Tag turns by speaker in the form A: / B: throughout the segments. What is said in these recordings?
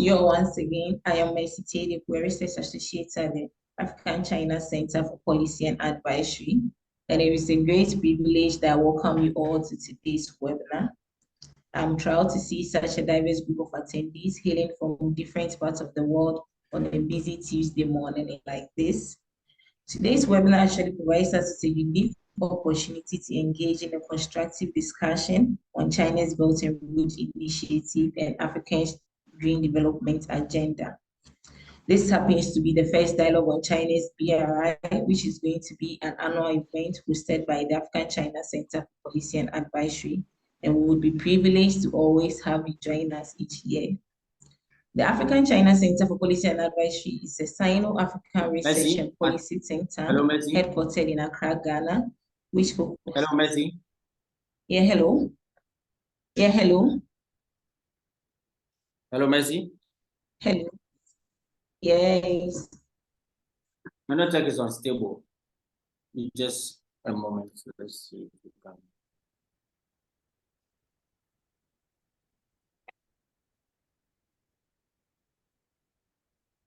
A: you all once again. I am Mercy Tede, Research Associate at the African-China Center for Policy and Advisory. And it is a great privilege that I welcome you all to today's webinar. I'm proud to see such a diverse group of attendees hailing from different parts of the world on a busy Tuesday morning like this. Today's webinar actually provides us with a unique opportunity to engage in a constructive discussion on China's Belt and Road Initiative and Africa's Green Development Agenda. This happens to be the first dialogue on China's BRI, which is going to be an annual event hosted by the African-China Center for Policy and Advisory, and we would be privileged to always have you join us each year. The African-China Center for Policy and Advisory is a Sino-African research and policy think tank headquartered in Accra, Ghana, which focuses...
B: Hello, Mercy.
A: Yeah, hello. Yeah, hello.
B: Hello, Mercy.
A: Hello. Yes.
B: My network is unstable. Just a moment. Let's see if we can.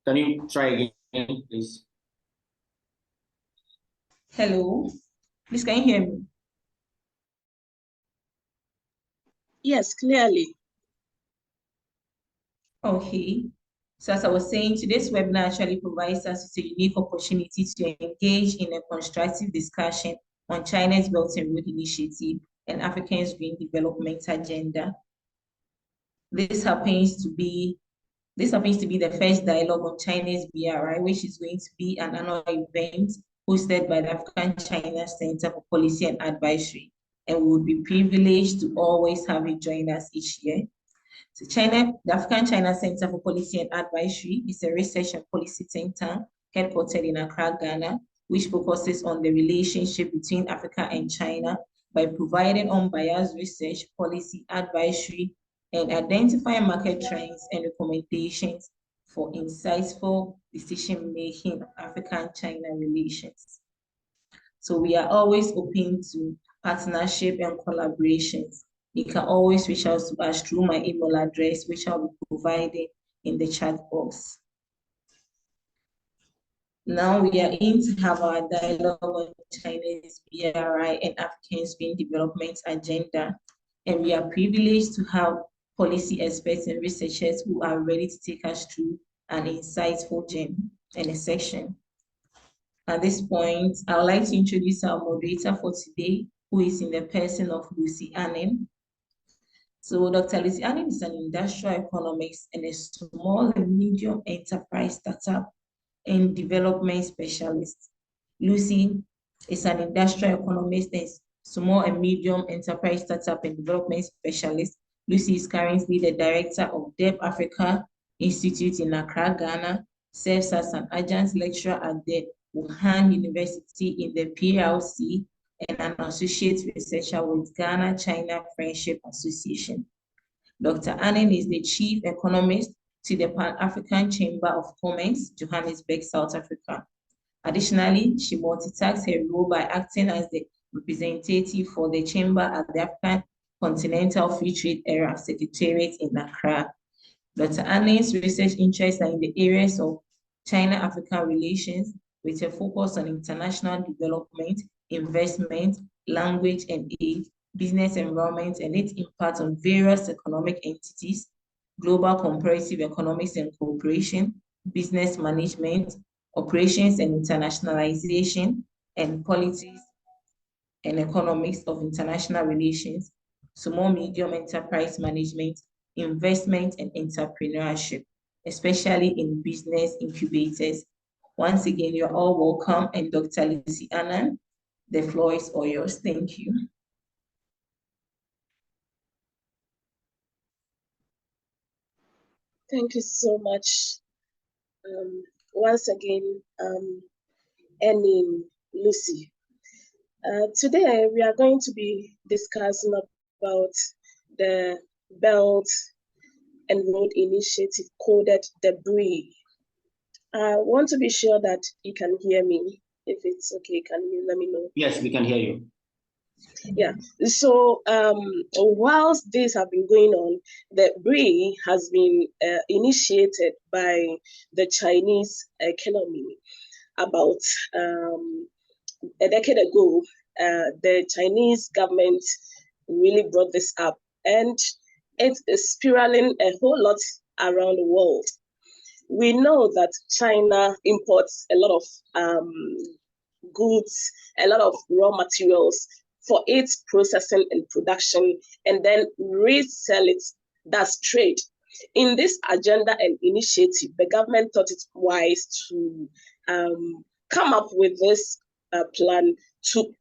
B: Can you try again, please?
A: Hello. Please, can you hear me?
C: Yes, clearly.
A: Okay. So as I was saying, today's webinar actually provides us with a unique opportunity to engage in a constructive discussion on China's Belt and Road Initiative and Africa's Green Development Agenda. This happens to be the first dialogue on China's BRI, which is going to be an annual event hosted by the African-China Center for Policy and Advisory. And we would be privileged to always have you join us each year. So the African-China Center for Policy and Advisory is a research and policy think tank headquartered in Accra, Ghana, which focuses on the relationship between Africa and China by providing unbiased research, policy advisory, and identifying market trends and recommendations for insightful decision-making of African-China relations. So we are always open to partnership and collaborations. You can always reach out to us through my email address, which I'll be providing in the chat box. Now we are in to have our dialogue on China's BRI and Africa's Green Development Agenda. And we are privileged to have policy experts and researchers who are ready to take us through an insightful journey and a section. At this point, I would like to introduce our moderator for today, who is in the person of Lucy Annan. So Dr. Lucy Annan is an industrial economist and a small and medium enterprise startup and development specialist. Lucy is an industrial economist and small and medium enterprise startup and development specialist. Lucy is currently the director of DEB Africa Institute in Accra, Ghana, serves as an adjunct lecturer at the Wuhan University in the PLC, and an associate researcher with Ghana-China Friendship Association. Dr. Annan is the chief economist to the Pan-African Chamber of Commerce, Johannesburg, South Africa. Additionally, she multitasks her role by acting as the representative for the chamber at the African Continental Free Trade Area Secretariat in Accra. Dr. Annan's research interests are in the areas of China-African relations, with a focus on international development, investment, language and aid, business environment, and its impact on various economic entities, global comparative economics and cooperation, business management, operations and internationalization, and politics and economics of international relations, small medium enterprise management, investment and entrepreneurship, especially in business incubators. Once again, you're all welcome, and Dr. Lucy Annan, the floor is all yours. Thank you.
C: Thank you so much. Once again, Annie, Lucy. Today, we are going to be discussing about the Belt and Road Initiative, coded the BRI. I want to be sure that you can hear me. If it's okay, can you let me know?
B: Yes, we can hear you.
C: Yeah, so whilst this have been going on, the BRI has been initiated by the Chinese economy about a decade ago. The Chinese government really brought this up, and it is spiraling a whole lot around the world. We know that China imports a lot of goods, a lot of raw materials for its processing and production, and then resell it. That's trade. In this agenda and initiative, the government thought it wise to come up with this plan to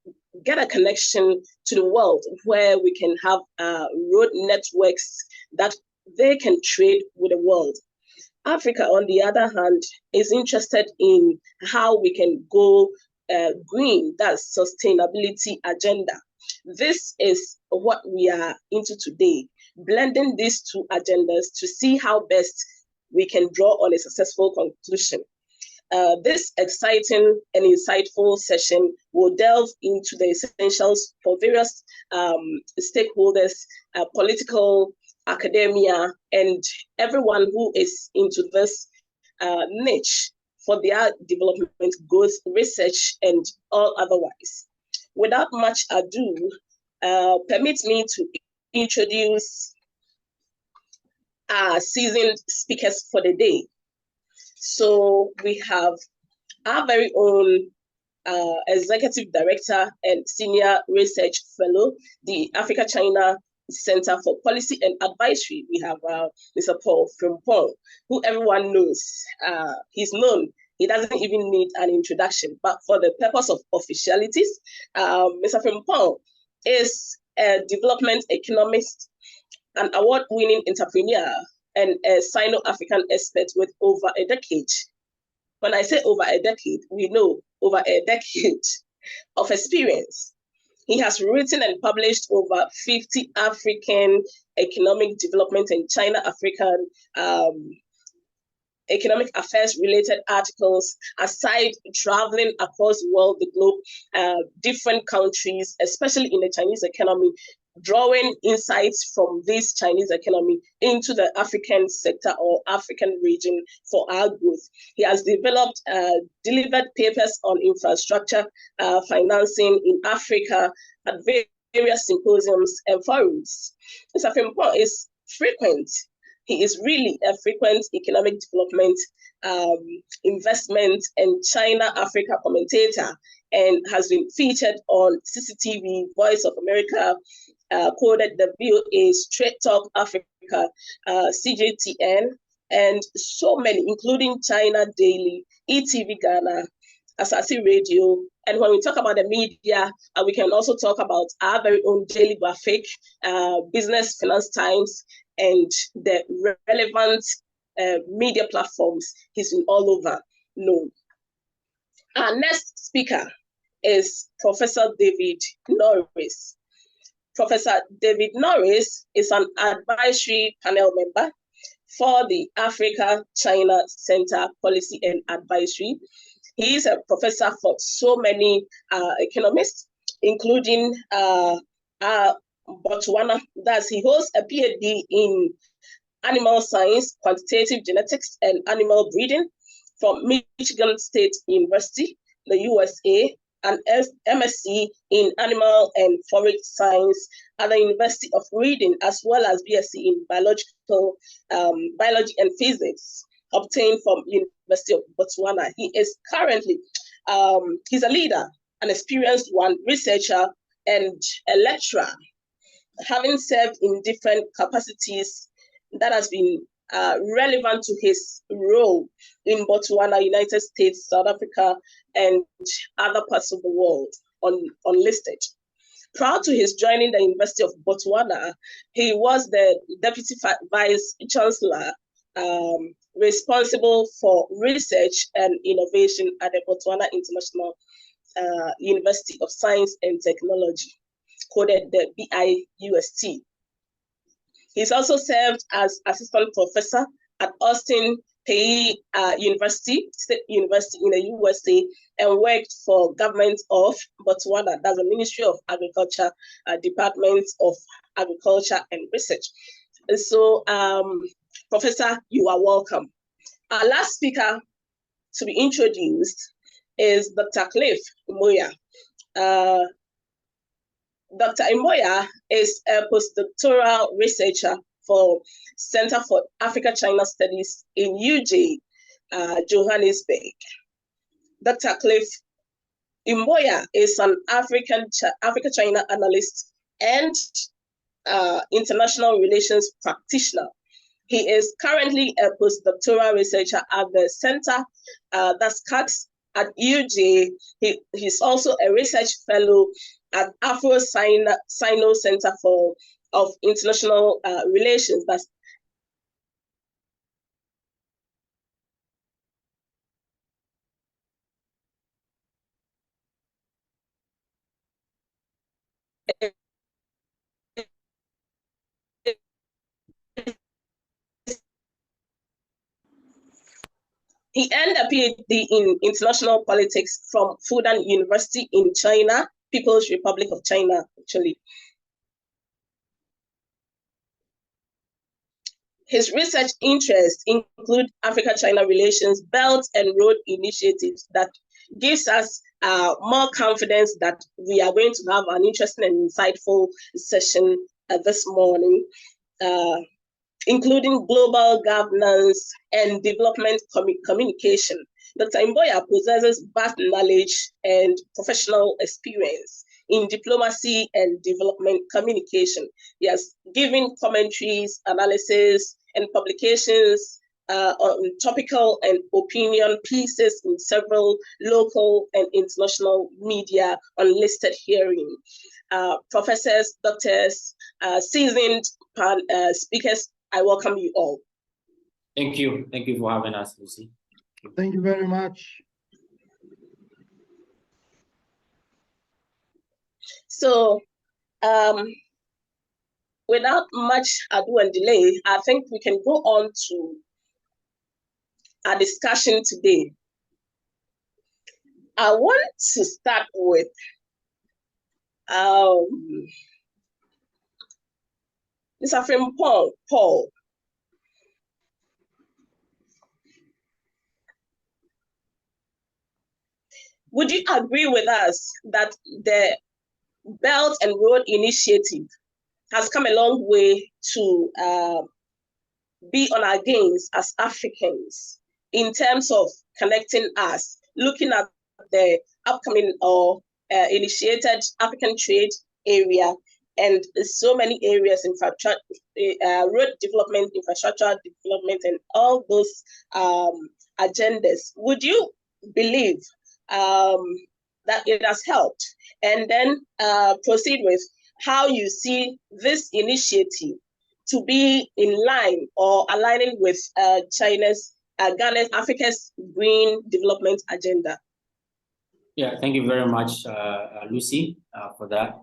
C: get a connection to the world where we can have road networks that they can trade with the world. Africa, on the other hand, is interested in how we can go green, that's sustainability agenda. This is what we are into today, blending these two agendas to see how best we can draw on a successful conclusion. This exciting and insightful session will delve into the essentials for various stakeholders, political, academia, and everyone who is into this niche for their development, growth, research, and all otherwise. Without much ado, permit me to introduce our seasoned speakers for the day. So we have our very own Executive Director and Senior Research Fellow, the Africa-China Center for Policy and Advisory. We have Mr. Paul Frimpong, who everyone knows. He's known. He doesn't even need an introduction. But for the purpose of officialities, Mr. Frimpong is a development economist, an award-winning entrepreneur, and a Sino-African expert with over a decade. When I say over a decade, we know over a decade of experience. He has written and published over 50 African economic development and China-African economic affairs related articles, aside traveling across the world, the globe, different countries, especially in the Chinese economy, drawing insights from this Chinese economy into the African sector or African region for our growth. He has developed, delivered papers on infrastructure financing in Africa at various symposiums and forums. Mr. Frimpong is frequent. He is really a frequent economic development, investment, and China-Africa commentator, and has been featured on CCTV, Voice of America, quoted the VOA, Straight Talk Africa, CJTN, and so many, including China Daily, ETV Ghana, Asasi Radio. And when we talk about the media, we can also talk about our very own daily graphic, Business Finance Times, and the relevant media platforms. He's been all over known. Our next speaker is Professor David Norris. Professor David Norris is an advisory panel member for the Africa-China Center Policy and Advisory. He is a professor for so many economists, including Botswana. Thus, he holds a PhD in animal science, quantitative genetics, and animal breeding from Michigan State University, the USA, an MSc in animal and forage science at the University of Reading, as well as BSc in biology and physics, obtained from University of Botswana. He is currently, he's a leader, an experienced one, researcher, and a lecturer, having served in different capacities that has been relevant to his role in Botswana, United States, South Africa, and other parts of the world unlisted. Prior to his joining the University of Botswana, he was the Deputy Vice Chancellor responsible for research and innovation at the Botswana International University of Science and Technology, coded the BIUST. He's also served as assistant professor at Austin State University in the USA, and worked for government of Botswana. That's the Ministry of Agriculture, Department of Agriculture and Research. And so, Professor, you are welcome. Our last speaker to be introduced is Dr. Cliff Moya. Dr. Imoya is a postdoctoral researcher for Center for Africa-China Studies in UJ, Johannesburg. Dr. Cliff Imoya is an Africa-China analyst and international relations practitioner. He is currently a postdoctoral researcher at the Center that's CAX at UJ. He's also a research fellow at Afro-Sino Center of International Relations. That's He earned a PhD in international politics from Fudan University in China, People's Republic of China, actually. His research interests include Africa-China relations, Belt and Road initiatives that gives us more confidence that we are going to have an interesting and insightful session this morning, including global governance and development communication. Dr. Imboya possesses vast knowledge and professional experience in diplomacy and development communication. He has given commentaries, analysis, and publications on topical and opinion pieces in several local and international media on listed hearing. Professors, doctors, seasoned speakers, I welcome you all.
B: Thank you. Thank you for having us, Lucy.
D: Thank you very much.
C: So, without much ado and delay, I think we can go on to our discussion today. I want to start with Mr. Frimpong Paul. Would you agree with us that the Belt and Road Initiative has come a long way to be on our gains as Africans in terms of connecting us, looking at the upcoming or initiated African trade area and so many areas, infrastructure, road development, infrastructure development, and all those agendas? Would you believe that it has helped? And then proceed with how you see this initiative to be in line or aligning with China's, Ghana's, Africa's green development agenda.
B: Yeah, thank you very much, Lucy, for that.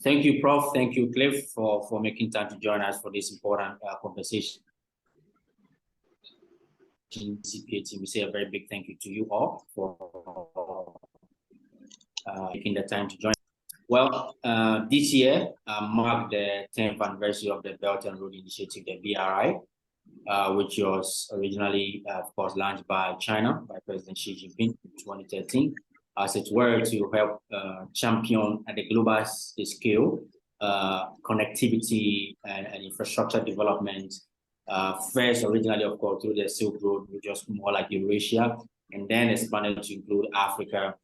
B: Thank you, Prof. Thank you, Cliff, for making time to join us for this important conversation. CPA team, we say a very big thank you to you all for taking the time to join. Well, this year marked the 10th anniversary of the Belt and Road Initiative, the BRI, which was originally, of course, launched by China, by President Xi Jinping in 2013, as it were to help champion at the global scale connectivity and infrastructure development. First, originally, of course, through the Silk Road, which was more like Eurasia, and then expanded to include Africa,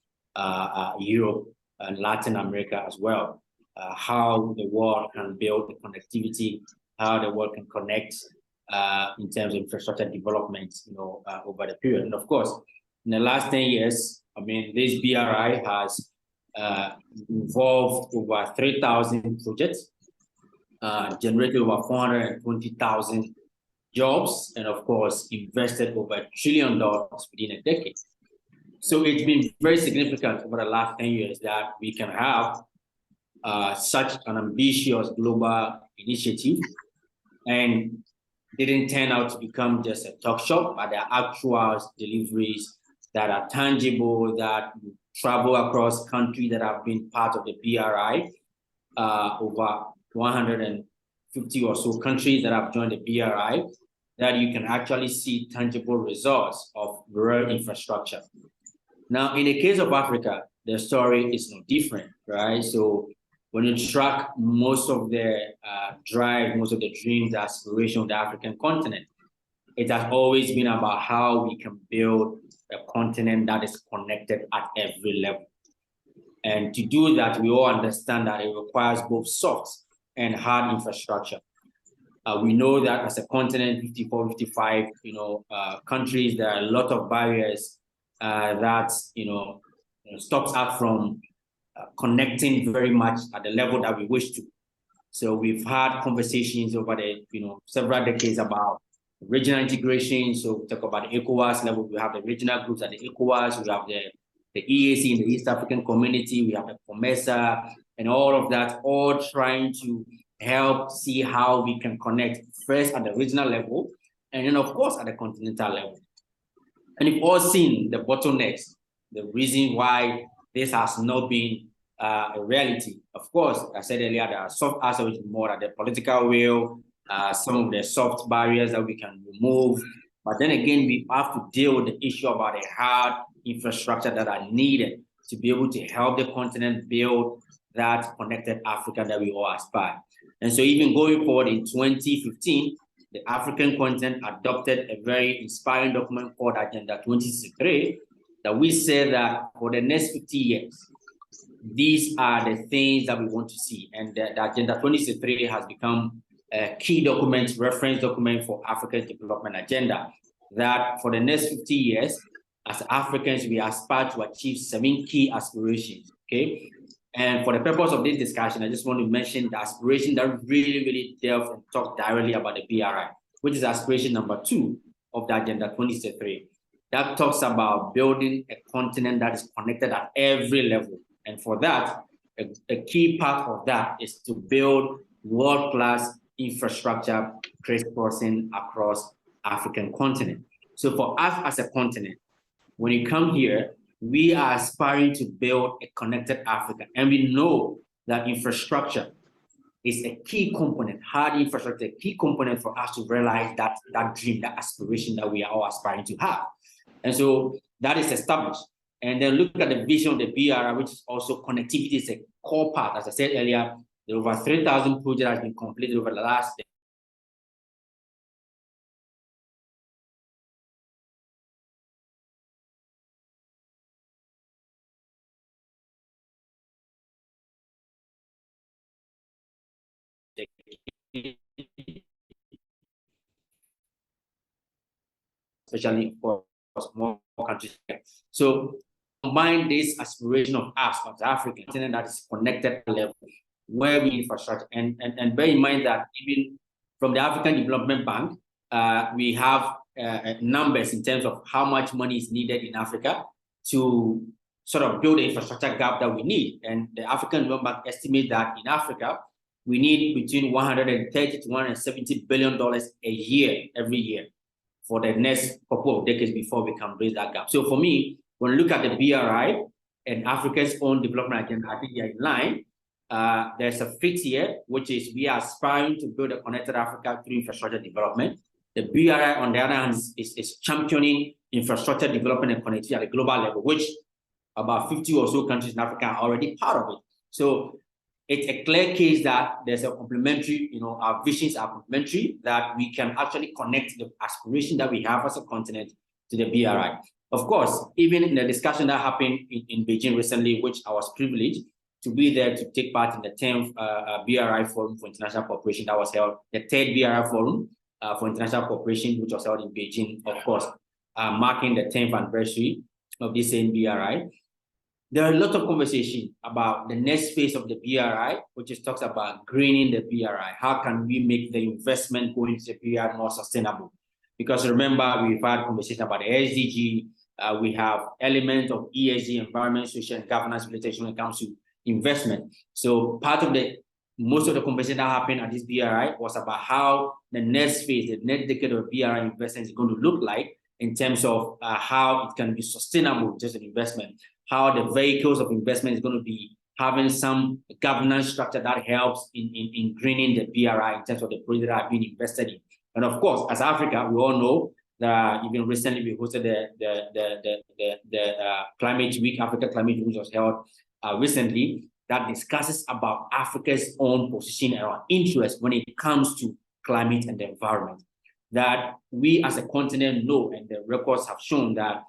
B: Europe, and Latin America as well. How the world can build the connectivity, how the world can connect in terms of infrastructure development, over the period. And of course, in the last 10 years, I mean, this BRI has involved over 3,000 projects, generated over 420,000 jobs, and of course, invested over $1 trillion within a decade. So it's been very significant over the last 10 years that we can have such an ambitious global initiative. And didn't turn out to become just a talk shop, but there are actual deliveries that are tangible, that travel across countries that have been part of the BRI, over 150 or so countries that have joined the BRI, that you can actually see tangible results of rural infrastructure. Now, in the case of Africa, the story is no different, right? So when you track most of the drive, most of the dreams, the aspiration of the African continent, it has always been about how we can build a continent that is connected at every level. And to do that, we all understand that it requires both soft and hard infrastructure. We know that as a continent, 54, 55, countries, there are a lot of barriers that, stops us from connecting very much at the level that we wish to. So we've had conversations over the, several decades about regional integration. So we talk about the ECOWAS level. We have the regional groups at the ECOWAS. We have the EAC in the East African Community. We have the COMESA and all of that, all trying to help see how we can connect first at the regional level, and then of course at the continental level. And you've all seen the bottlenecks, the reason why this has not been a reality. Of course, I said earlier, there are soft aspects more at the political will, some of the soft barriers that we can remove. But then again, we have to deal with the issue about the hard infrastructure that are needed to be able to help the continent build that connected Africa that we all aspire. And so even going forward in 2015, the African continent adopted a very inspiring document called Agenda 2063, that we said that for the next 50 years, these are the things that we want to see. And the Agenda 2063 has become a key document, reference document for Africa's development agenda, that for the next 50 years, as Africans, we aspire to achieve 7 key aspirations, okay? And for the purpose of this discussion, I just want to mention the aspiration that really delve and talk directly about the BRI, which is aspiration number 2 of the Agenda 2063. That talks about building a continent that is connected at every level. And for that, a key part of that is to build world-class infrastructure crisscrossing across African continent. So for us as a continent, when you come here, we are aspiring to build a connected Africa. And we know that infrastructure is a key component, hard infrastructure, a key component for us to realize that dream, that aspiration that we are all aspiring to have. And so that is established. And then look at the vision of the BRI, which is also connectivity is a core part. As I said earlier, there are over 3,000 projects that have been completed over the last especially for small countries. So combine this aspiration of us as African continent that is connected level, where we infrastructure, and bear in mind that even from the African Development Bank, we have numbers in terms of how much money is needed in Africa to sort of build the infrastructure gap that we need. And the African Development Bank estimates that in Africa, we need between $130 to $170 billion a year, every year, for the next couple of decades before we can bridge that gap. So for me, when you look at the BRI and Africa's own development agenda, I think they are in line. There's a fifth here, which is we are aspiring to build a connected Africa through infrastructure development. The BRI, on the other hand, is championing infrastructure development and connectivity at a global level, which about 50 or so countries in Africa are already part of it. So it's a clear case that there's a complementary, our visions are complementary, that we can actually connect the aspiration that we have as a continent to the BRI. Of course, even in the discussion that happened in Beijing recently, which I was privileged to be there to take part in the 10th BRI Forum for International Cooperation that was held, the 3rd BRI Forum for International Cooperation, which was held in Beijing, of course, marking the 10th anniversary of this same BRI. There are a lot of conversation about the next phase of the BRI, which is talks about greening the BRI. How can we make the investment going to the BRI more sustainable? Because remember, we've had conversation about the SDG. We have elements of ESG, environment, social, and governance related when it comes to investment. So part of the most of the conversation that happened at this BRI was about how the next phase, the next decade of BRI investment is going to look like in terms of how it can be sustainable, just an investment, how the vehicles of investment is going to be having some governance structure that helps in greening the BRI in terms of the projects that are being invested in. And of course, as Africa, we all know that even recently we hosted the Climate Week, Africa Climate Week, which was held recently, that discusses about Africa's own position and our interest when it comes to climate and the environment. That we as a continent know, and the records have shown that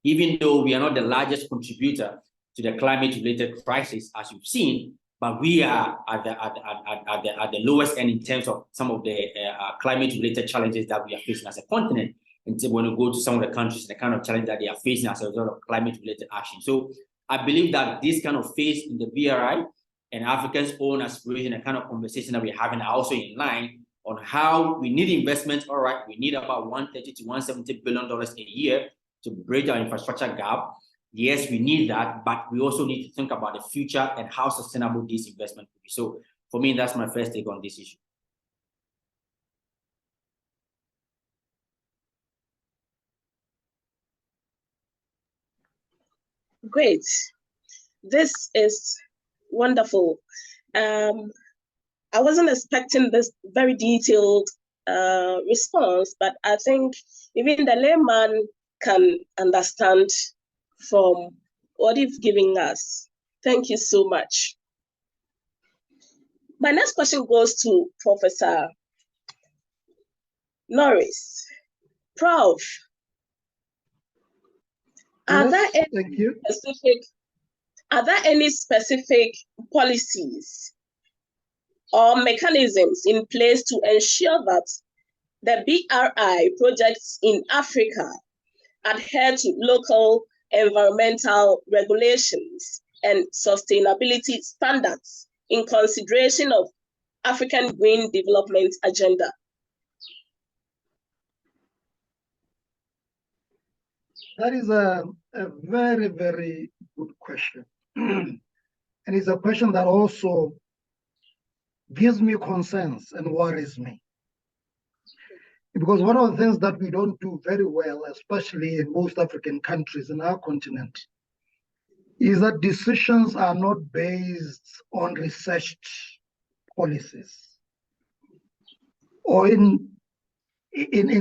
B: even though we are not the largest contributor to the climate-related crisis, as you've seen, but we are at the lowest end in terms of some of the climate-related challenges that we are facing as a continent. And so when you go to some of the countries, the kind of challenge that they are facing as a result of climate-related action. So I believe that this kind of phase in the BRI and Africa's own aspiration and kind of conversation that we're having are also in line on how we need investment. All right, we need about $130 to $170 billion a year to bridge our infrastructure gap. Yes, we need that, but we also need to think about the future and how sustainable this investment could be. So for me, that's my first take on this issue.
C: Great. This is wonderful. I wasn't expecting this very detailed response, but I think even the layman can understand from what you've given us. Thank you so much. My next question goes to Professor Norris. Prof, are there any specific policies or mechanisms in place to ensure that the BRI projects in Africa adhere to local environmental regulations and sustainability standards in consideration of African Green Development Agenda?
D: That is a very, very good question. And it's a question that also gives me concerns and worries me. Because one of the things that we don't do very well, especially in most African countries in our continent, is that decisions are not based on researched policies. Or in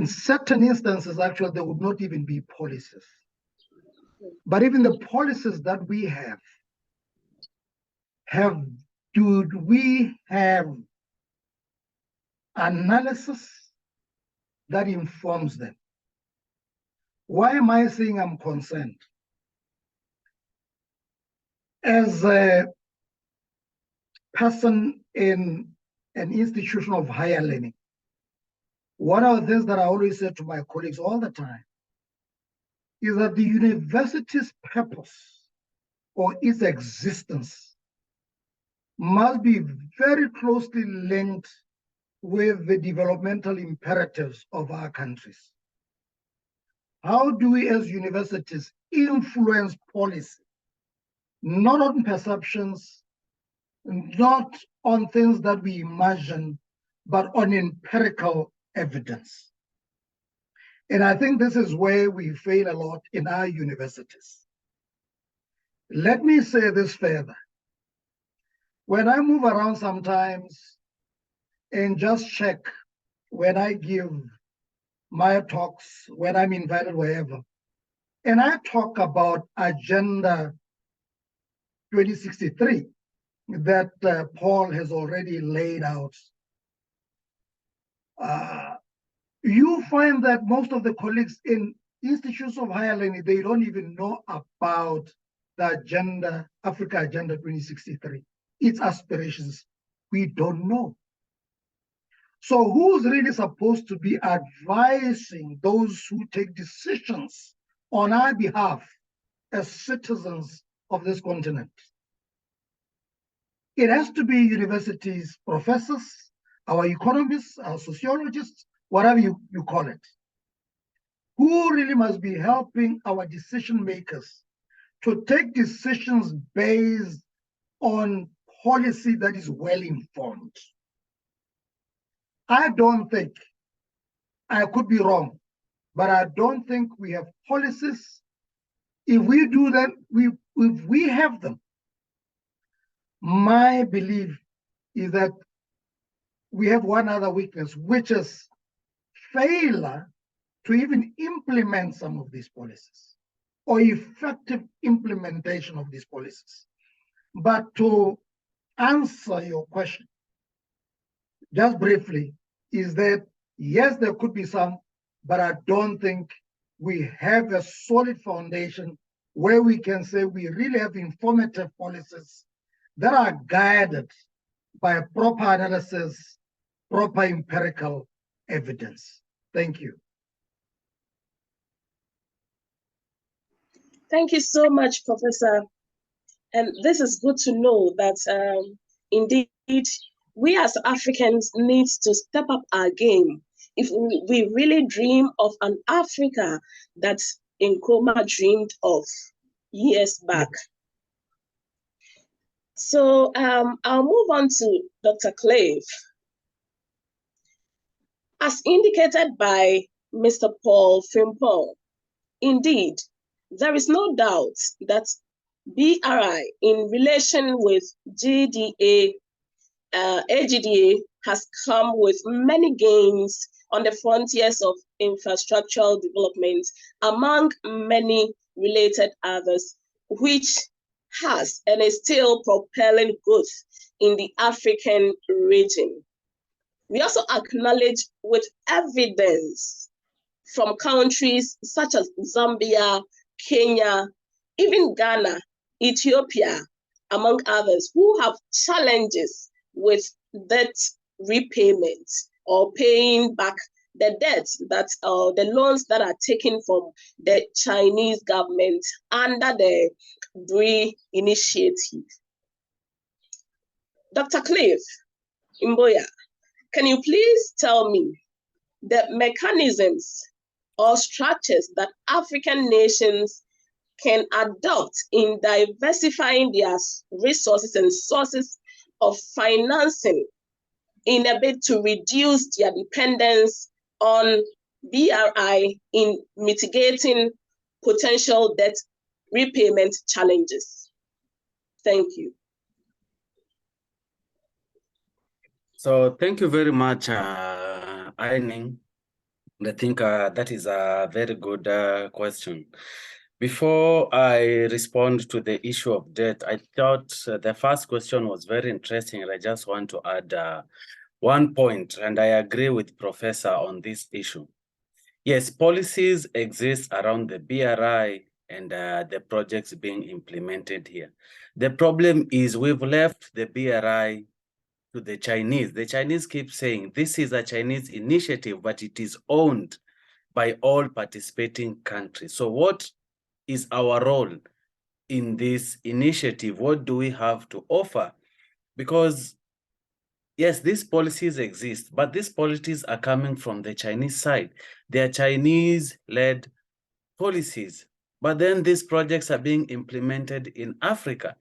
D: certain instances, actually, there would not even be policies. But even the policies that we do we have analysis that informs them? Why am I saying I'm concerned? As a person in an institution of higher learning, one of the things that I always say to my colleagues all the time is that the university's purpose or its existence must be very closely linked with the developmental imperatives of our countries. How do we as universities influence policy, not on perceptions, not on things that we imagine, but on empirical evidence? And I think this is where we fail a lot in our universities. Let me say this further. When I move around sometimes and just check when I give my talks, when I'm invited wherever, and I talk about Agenda 2063 that Paul has already laid out, you find that most of the colleagues in institutions of higher learning, they don't even know about the agenda, Africa Agenda 2063, its aspirations. We don't know. So who's really supposed to be advising those who take decisions on our behalf as citizens of this continent? It has to be universities, professors, our economists, our sociologists, whatever you call it, who really must be helping our decision makers to take decisions based on policy that is well informed. I don't think, I could be wrong, but I don't think we have policies. If we do that, if we have them, my belief is that we have one other weakness, which is failure to even implement some of these policies or effective implementation of these policies. But to answer your question, just briefly, is that yes, there could be some, but I don't think we have a solid foundation where we can say we really have informative policies that are guided by proper analysis, proper empirical evidence. Thank you.
C: Thank you so much, Professor. And this is good to know that indeed we as Africans need to step up our game if we really dream of an Africa that Nkrumah dreamed of years back. So I'll move on to Dr. Clive. As indicated by Mr. Paul Frimpong, indeed, there is no doubt that BRI in relation with AGDA has come with many gains on the frontiers of infrastructural development, among many related others, which has and is still propelling growth in the African region. We also acknowledge with evidence from countries such as Zambia, Kenya, even Ghana, Ethiopia, among others, who have challenges with debt repayment or paying back the debts that the loans that are taken from the Chinese government under the BRI initiative. Dr. Clive Mboya, can you please tell me the mechanisms or structures that African nations can adopt in diversifying their resources and sources of financing in a bid to reduce their dependence on BRI in mitigating potential debt repayment challenges? Thank you.
E: So thank you very much, Aining. I think that is a very good question. Before I respond to the issue of debt, I thought the first question was very interesting, and I just want to add one point, and I agree with Professor on this issue. Yes, policies exist around the BRI and the projects being implemented here. The problem is we've left the BRI to the Chinese. The Chinese keep saying this is a Chinese initiative, but it is owned by all participating countries. So what is our role in this initiative? What do we have to offer? Because yes, these policies exist, but these policies are coming from the Chinese side. They are Chinese-led policies, but then these projects are being implemented in Africa.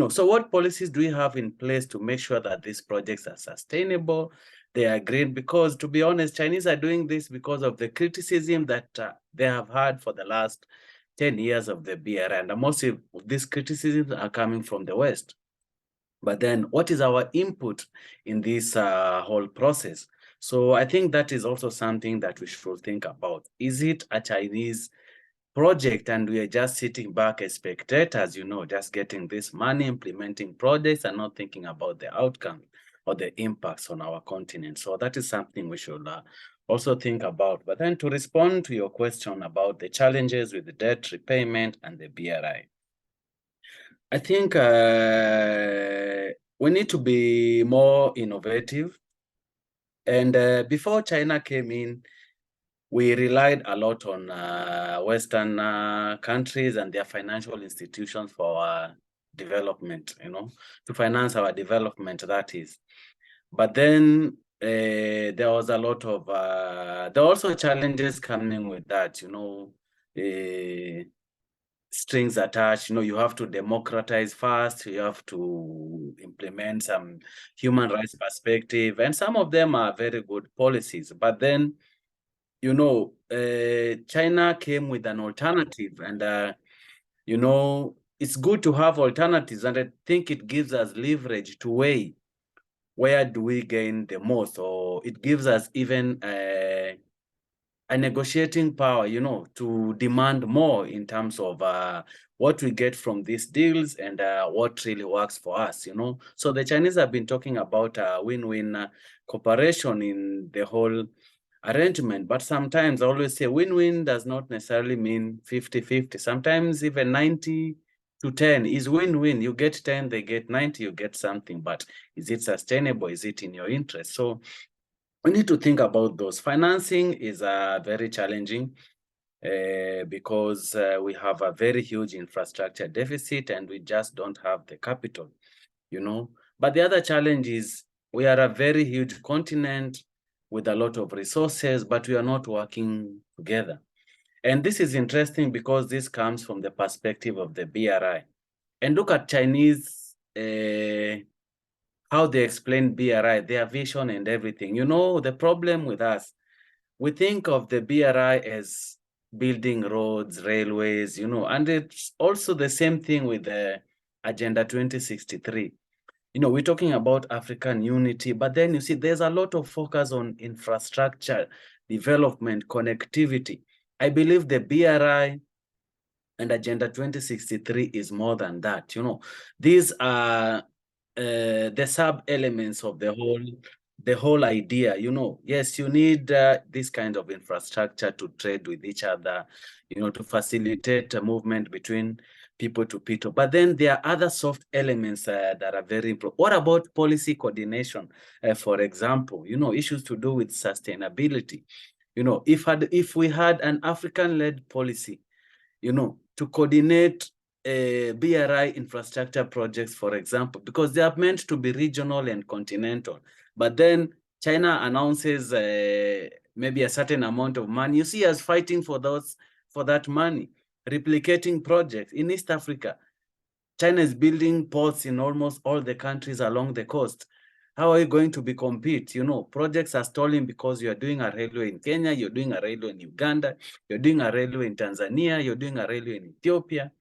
E: So what policies do we have in place to make sure that these projects are sustainable, they are green? Because to be honest, Chinese are doing this because of the criticism that they have had for the last 10 years of the BRI, and most of these criticisms are coming from the West. But then what is our input in this whole process? So I think that is also something that we should think about. Is it a Chinese project and we are just sitting back as spectators, just getting this money, implementing projects and not thinking about the outcome or the impacts on our continent? So that is something we should also think about. But then to respond to your question about the challenges with the debt repayment and the BRI, I think we need to be more innovative. And before China came in, we relied a lot on Western countries and their financial institutions for our development, to finance our development, that is. But then there was a lot of, there are also challenges coming with that, strings attached. You know, you have to democratize first, you have to implement some human rights perspective, and some of them are very good policies. But then, you know, China came with an alternative, and you know, it's good to have alternatives, and I think it gives us leverage to weigh where do we gain the most, or it gives us even a negotiating power, you know, to demand more in terms of what we get from these deals and what really works for us, you know. So the Chinese have been talking about win-win cooperation in the whole arrangement, but sometimes I always say win-win does not necessarily mean 50-50. Sometimes even 90-10 is win-win. You get 10, they get 90, you get something, but is it sustainable? Is it in your interest? So we need to think about those. Financing is very challenging because we have a very huge infrastructure deficit and we just don't have the capital, you know. But the other challenge is we are a very huge continent with a lot of resources, but we are not working together. And this is interesting because this comes from the perspective of the BRI. And look at Chinese how they explain BRI, their vision and everything. You know, the problem with us, we think of the BRI as building roads, railways, you know, and it's also the same thing with the Agenda 2063. You know, we're talking about African unity, but then you see there's a lot of focus on infrastructure, development, connectivity. I believe the BRI and Agenda 2063 is more than that. You know, these are the sub-elements of the whole idea. You know, yes, you need this kind of infrastructure to trade with each other, you know, to facilitate a movement between people to people. But then there are other soft elements that are very important. What about policy coordination? For example, you know, issues to do with sustainability. You know, if we had an African-led policy, you know, to coordinate BRI infrastructure projects, for example, because they are meant to be regional and continental. But then China announces maybe a certain amount of money. You see us fighting for that money, replicating projects in East Africa. China is building ports in almost all the countries along the coast. How are you going to compete? You know, projects are stalling because you're doing a railway in Kenya, you're doing a railway in Uganda, you're doing a railway in Tanzania, you're doing a railway in Ethiopia,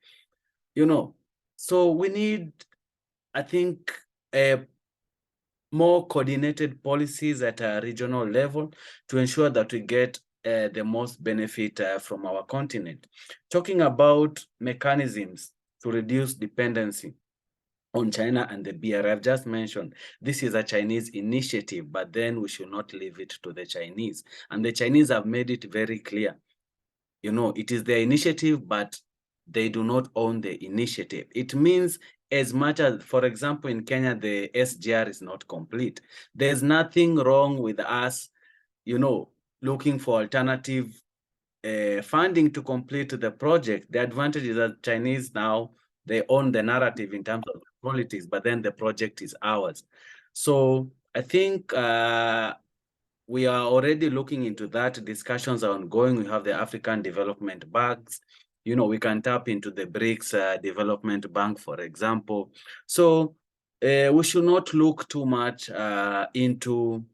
E: you know. So we need, I think, more coordinated policies at a regional level to ensure that we get the most benefit from our continent. Talking about mechanisms to reduce dependency on China and the BRI, I've just mentioned, this is a Chinese initiative, but then we should not leave it to the Chinese. And the Chinese have made it very clear, you know, it is their initiative, but they do not own the initiative. It means as much as, for example, in Kenya, the SGR is not complete. There's nothing wrong with us, you know, looking for alternative funding to complete the project. The advantage is that Chinese now, they own the narrative in terms of politics, but then the project is ours. So I think we are already looking into that. Discussions are ongoing. We have the African Development Banks. You know, we can tap into the BRICS Development Bank, for example. So we should not look too much into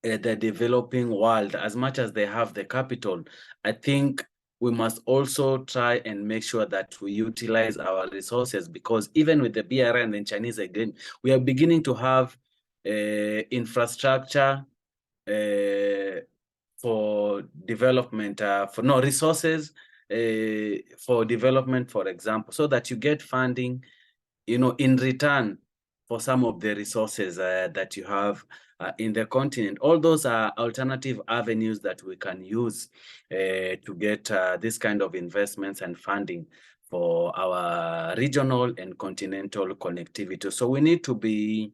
E: the developing world. As much as they have the capital, I think we must also try and make sure that we utilize our resources, because even with the BRI and the Chinese again, we are beginning to have infrastructure for development, resources for development, for example, so that you get funding, you know, in return for some of the resources that you have in the continent. All those are alternative avenues that we can use to get this kind of investments and funding for our regional and continental connectivity. So we need to be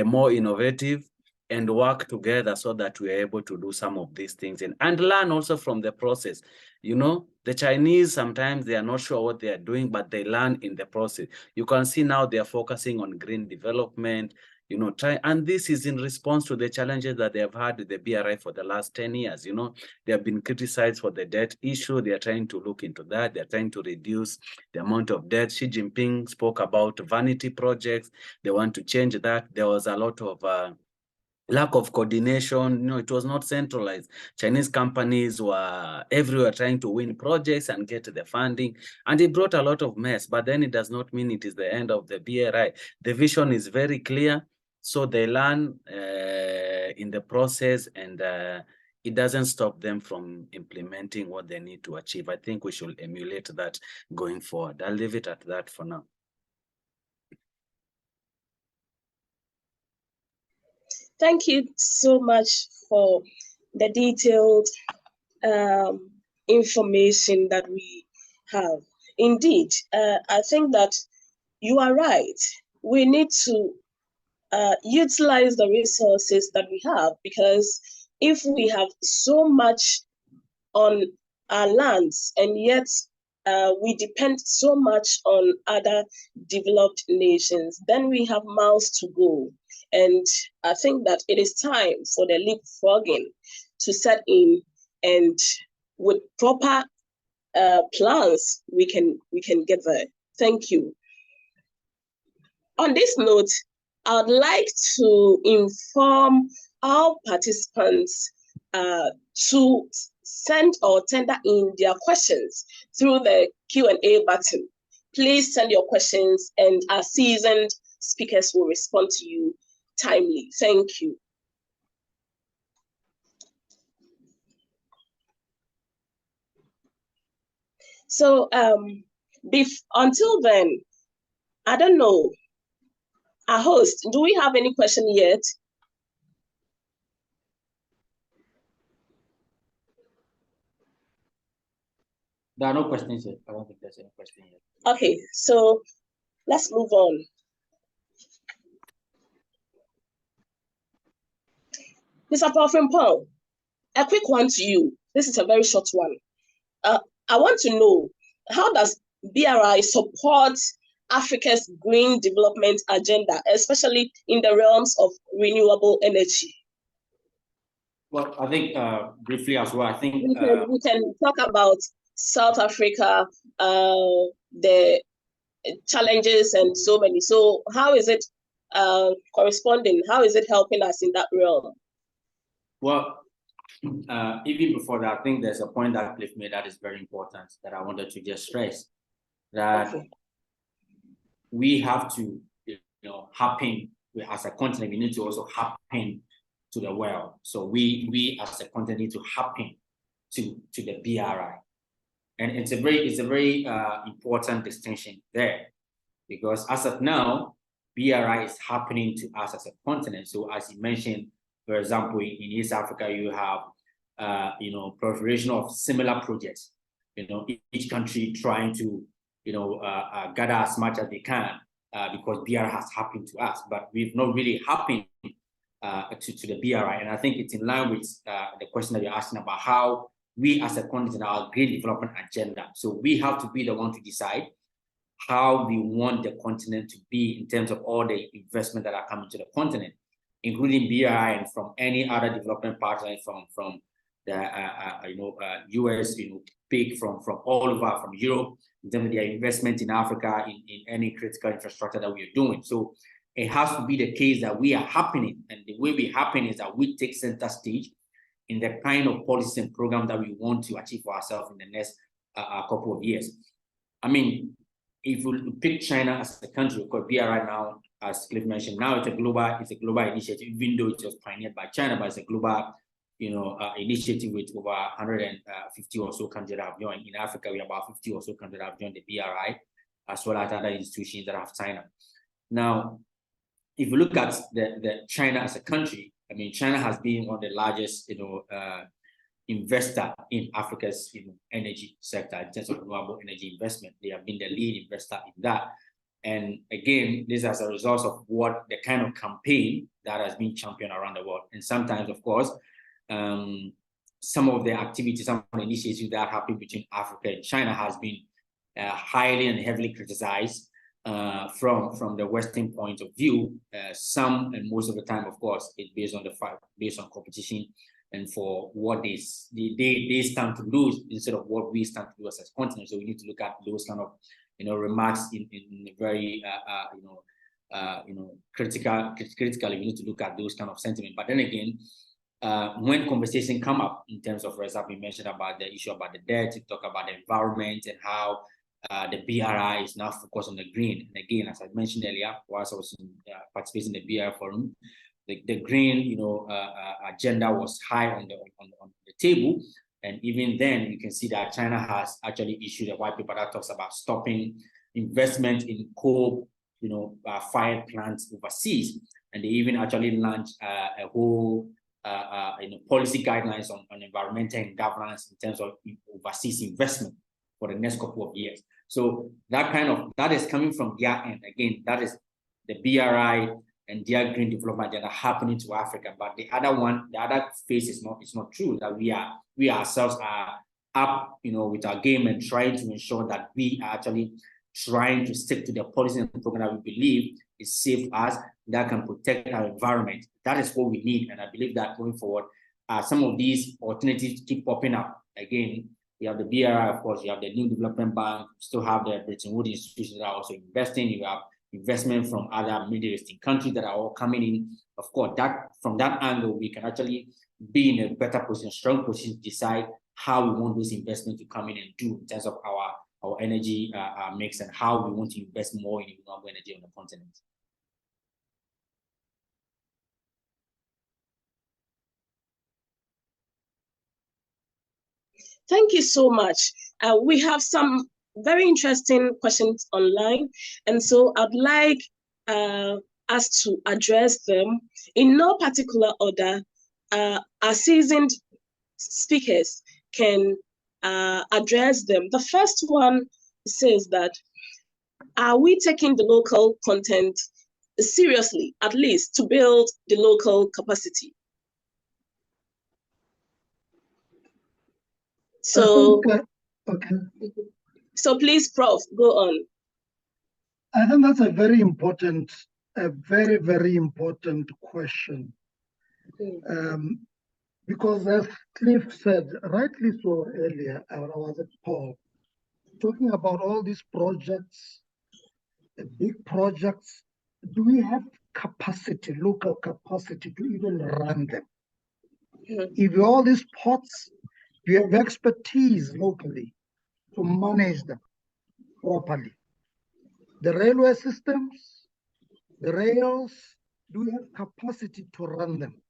E: more innovative and work together so that we are able to do some of these things and learn also from the process. You know, the Chinese, sometimes they are not sure what they are doing, but they learn in the process. You can see now they are focusing on green development, you know, and this is in response to the challenges that they have had with the BRI for the last 10 years. You know, they have been criticized for the debt issue. They are trying to look into that. They're trying to reduce the amount of debt. Xi Jinping spoke about vanity projects. They want to change that. There was a lot of lack of coordination. You know, it was not centralized. Chinese companies were everywhere trying to win projects and get the funding, and it brought a lot of mess. But then it does not mean it is the end of the BRI. The vision is very clear, so they learn in the process, and it doesn't stop them from implementing what they need to achieve. I think we should emulate that going forward. I'll leave it at that for now.
C: Thank you so much for the detailed information that we have. Indeed, I think that you are right. We need to utilize the resources that we have, because if we have so much on our lands and yet we depend so much on other developed nations, then we have miles to go. And I think that it is time for the leapfrogging to set in, and with proper plans, we can get there. Thank you. On this note, I'd like to inform our participants to send or tender in their questions through the Q&A button. Please send your questions, and our seasoned speakers will respond to you timely. Thank you. So until then, I don't know, our host, do we have any question yet?
B: There are no questions yet. I don't think there's any question yet.
C: Okay, so let's move on. Mr. Paul, a quick one to you. This is a very short one. I want to know, how does BRI support Africa's green development agenda, especially in the realms of renewable energy?
B: Well, I think briefly as well, I think
C: we can talk about South Africa, the challenges and so many. So how is it corresponding? How is it helping us in that realm?
B: Well, even before that, I think there's a point that Cliff made that is very important that I wanted to just stress, that we have to, happen as a continent. We need to also happen to the world. So we as a continent need to happen to the BRI, and it's a very important distinction there, because as of now, BRI is happening to us as a continent. So as you mentioned, for example, in East Africa, you have proliferation of similar projects. Each country trying to gather as much as they can because BRI has happened to us, but we've not really happened to the BRI. And I think it's in line with the question that you're asking about how we as a continent, our green development agenda. So we have to be the one to decide how we want the continent to be in terms of all the investment that are coming to the continent, including BRI and from any other development partner from the US, big from all over, from Europe, in terms of their investment in Africa, in any critical infrastructure that we are doing. So it has to be the case that we are happening, and the way we happen is that we take center stage in the kind of policies and programs that we want to achieve for ourselves in the next couple of years. I mean, if we pick China as a country, of course, BRI now, as Cliff mentioned, now it's a global initiative, even though it was pioneered by China, but it's a global, initiative with over 150 or so countries that have joined. In Africa, we have about 50 or so countries that have joined the BRI, as well as other institutions that have signed up. Now, if you look at the China as a country, I mean, China has been one of the largest, investor in Africa's energy sector in terms of renewable energy investment. They have been the lead investor in that. And again, this is as a result of what the kind of campaign that has been championed around the world. And sometimes, of course, some of the activities, some of the initiatives that happen between Africa and China has been highly and heavily criticized from the Western point of view. Some and most of the time, of course, it's based on competition and for what they stand to lose instead of what we stand to lose as a continent. So we need to look at those kind of remarks in a very critically. We need to look at those kind of sentiment. But then again, when conversation come up in terms of, for example, you mentioned about the issue about the debt, you talk about the environment and how the BRI is now focused on the green. And again, as I mentioned earlier, whilst I was participating in the BRI forum, the green, agenda was high on the table. And even then, you can see that China has actually issued a white paper that talks about stopping investment in coal, fired plants overseas. And they even actually launched a whole policy guidelines on environmental and governance in terms of overseas investment for the next couple of years. So that is coming from their end. Again, that is the BRI and their green development that are happening to Africa. But the other phase is not true, that we ourselves are up, with our game and trying to ensure that we are actually trying to stick to the policy and program that we believe is safe for us, that can protect our environment. That is what we need. And I believe that going forward, some of these alternatives keep popping up. Again, you have the BRI, of course, you have the New Development Bank, you still have the Bretton Woods institutions that are also investing, you have investment from other Middle Eastern countries that are all coming in. Of course, from that angle, we can actually be in a better position, strong position to decide how we want those investments to come in and do in terms of our energy mix and how we want to invest more in renewable energy on the continent.
C: Thank you so much. We have some very interesting questions online, and so I'd like us to address them in no particular order. Our seasoned speakers can address them. The first one says that, are we taking the local content seriously, at least to build the local capacity? So,
D: okay.
C: So please, Prof, go on.
D: I think that's a very, very important question. Because as Cliff said, rightly so earlier, I was at Paul, talking about all these projects, the big projects, do we have capacity, local capacity to even run them? If all these ports, do you have expertise locally to manage them properly? The railway systems, the rails, do we have capacity to run them?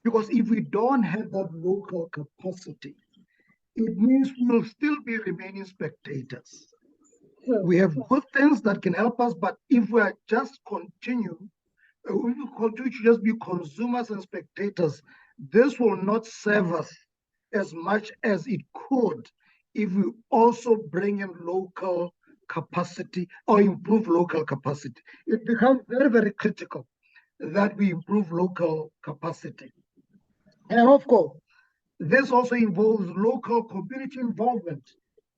D: Because if we don't have that local capacity, it means we'll still be remaining spectators. We have good things that can help us, but if we just continue to just be consumers and spectators, this will not serve us as much as it could if we also bring in local capacity or improve local capacity. It becomes very, very critical that we improve local capacity. And of course, this also involves local community involvement.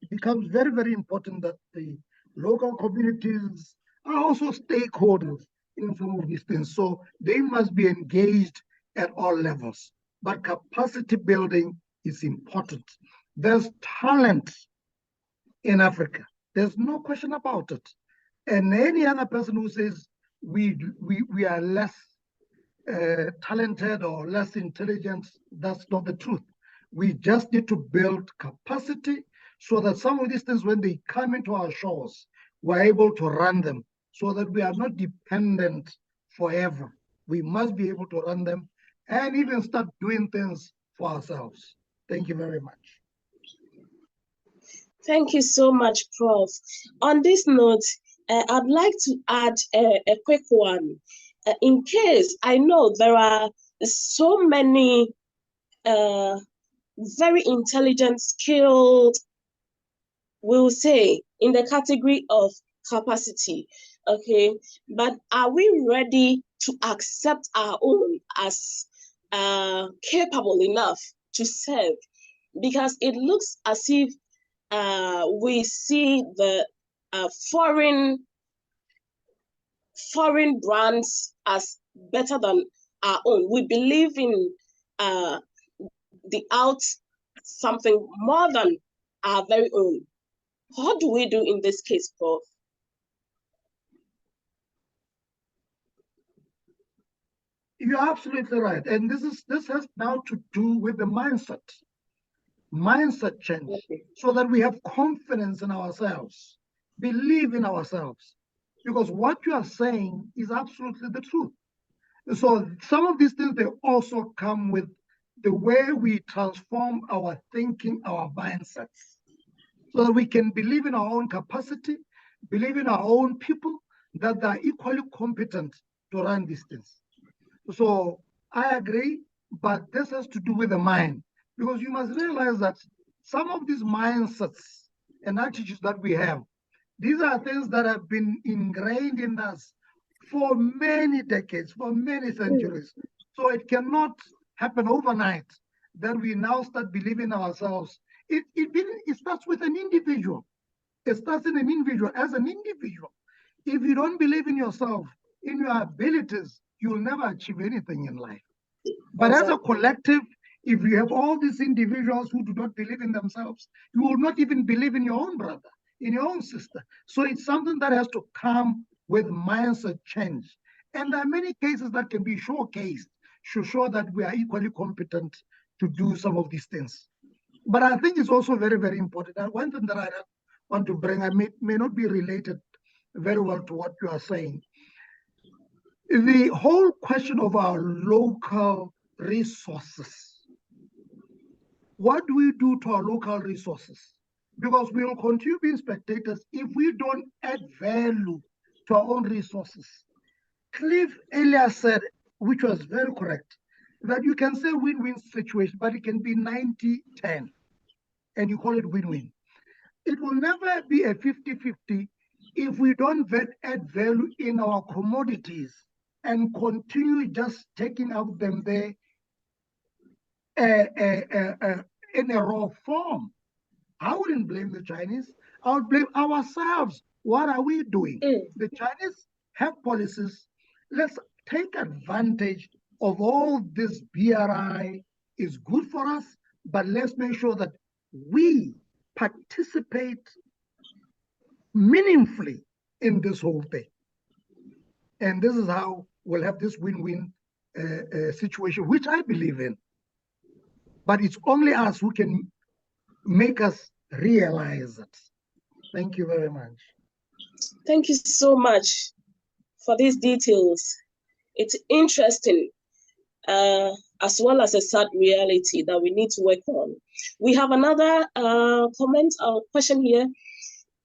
D: It becomes very, very important that the local communities are also stakeholders in some of these things. So they must be engaged at all levels. But capacity building is important. There's talent in Africa. There's no question about it. And any other person who says we are less talented or less intelligent, that's not the truth. We just need to build capacity so that some of these things, when they come into our shores, we're able to run them so that we are not dependent forever. We must be able to run them and even start doing things for ourselves. Thank you very much.
C: Thank you so much, Prof. On this note, I'd like to add a quick one. In case, I know there are so many very intelligent, skilled, we'll say, in the category of capacity, okay? But are we ready to accept our own as capable enough to serve? Because it looks as if we see the foreign foreign brands as better than our own. We believe in the out something more than our very own. What do we do in this case, Prof?
D: You're absolutely right. And this has now to do with the mindset change,
C: Okay.
D: so that we have confidence in ourselves, believe in ourselves, because what you are saying is absolutely the truth. So some of these things, they also come with the way we transform our thinking, our mindsets, so that we can believe in our own capacity, believe in our own people, that they are equally competent to run these things. So I agree, but this has to do with the mind, because you must realize that some of these mindsets and attitudes that we have, these are things that have been ingrained in us for many decades, for many centuries. So it cannot happen overnight that we now start believing ourselves. It starts with an individual. It starts in an individual, as an individual. If you don't believe in yourself, in your abilities, you'll never achieve anything in life. But as a collective, if you have all these individuals who do not believe in themselves, you will not even believe in your own brother, in your own sister. So it's something that has to come with mindset change. And there are many cases that can be showcased to show that we are equally competent to do some of these things. But I think it's also very, very important. And one thing that I want to bring, I may not be related very well to what you are saying. The whole question of our local resources. What do we do to our local resources? Because we will continue being spectators if we don't add value to our own resources. Cliff earlier said, which was very correct, that you can say win-win situation, but it can be 90-10, and you call it win-win. It will never be a 50-50 if we don't add value in our commodities and continue just taking out them there in a raw form. I wouldn't blame the Chinese. I would blame ourselves. What are we doing? The Chinese have policies. Let's take advantage of all this BRI is good for us, but let's make sure that we participate meaningfully in this whole thing. And this is how we'll have this win-win situation, which I believe in. But it's only us who can make us realize it. Thank you very much.
C: Thank you so much for these details. It's interesting, as well as a sad reality that we need to work on. We have another comment or question here.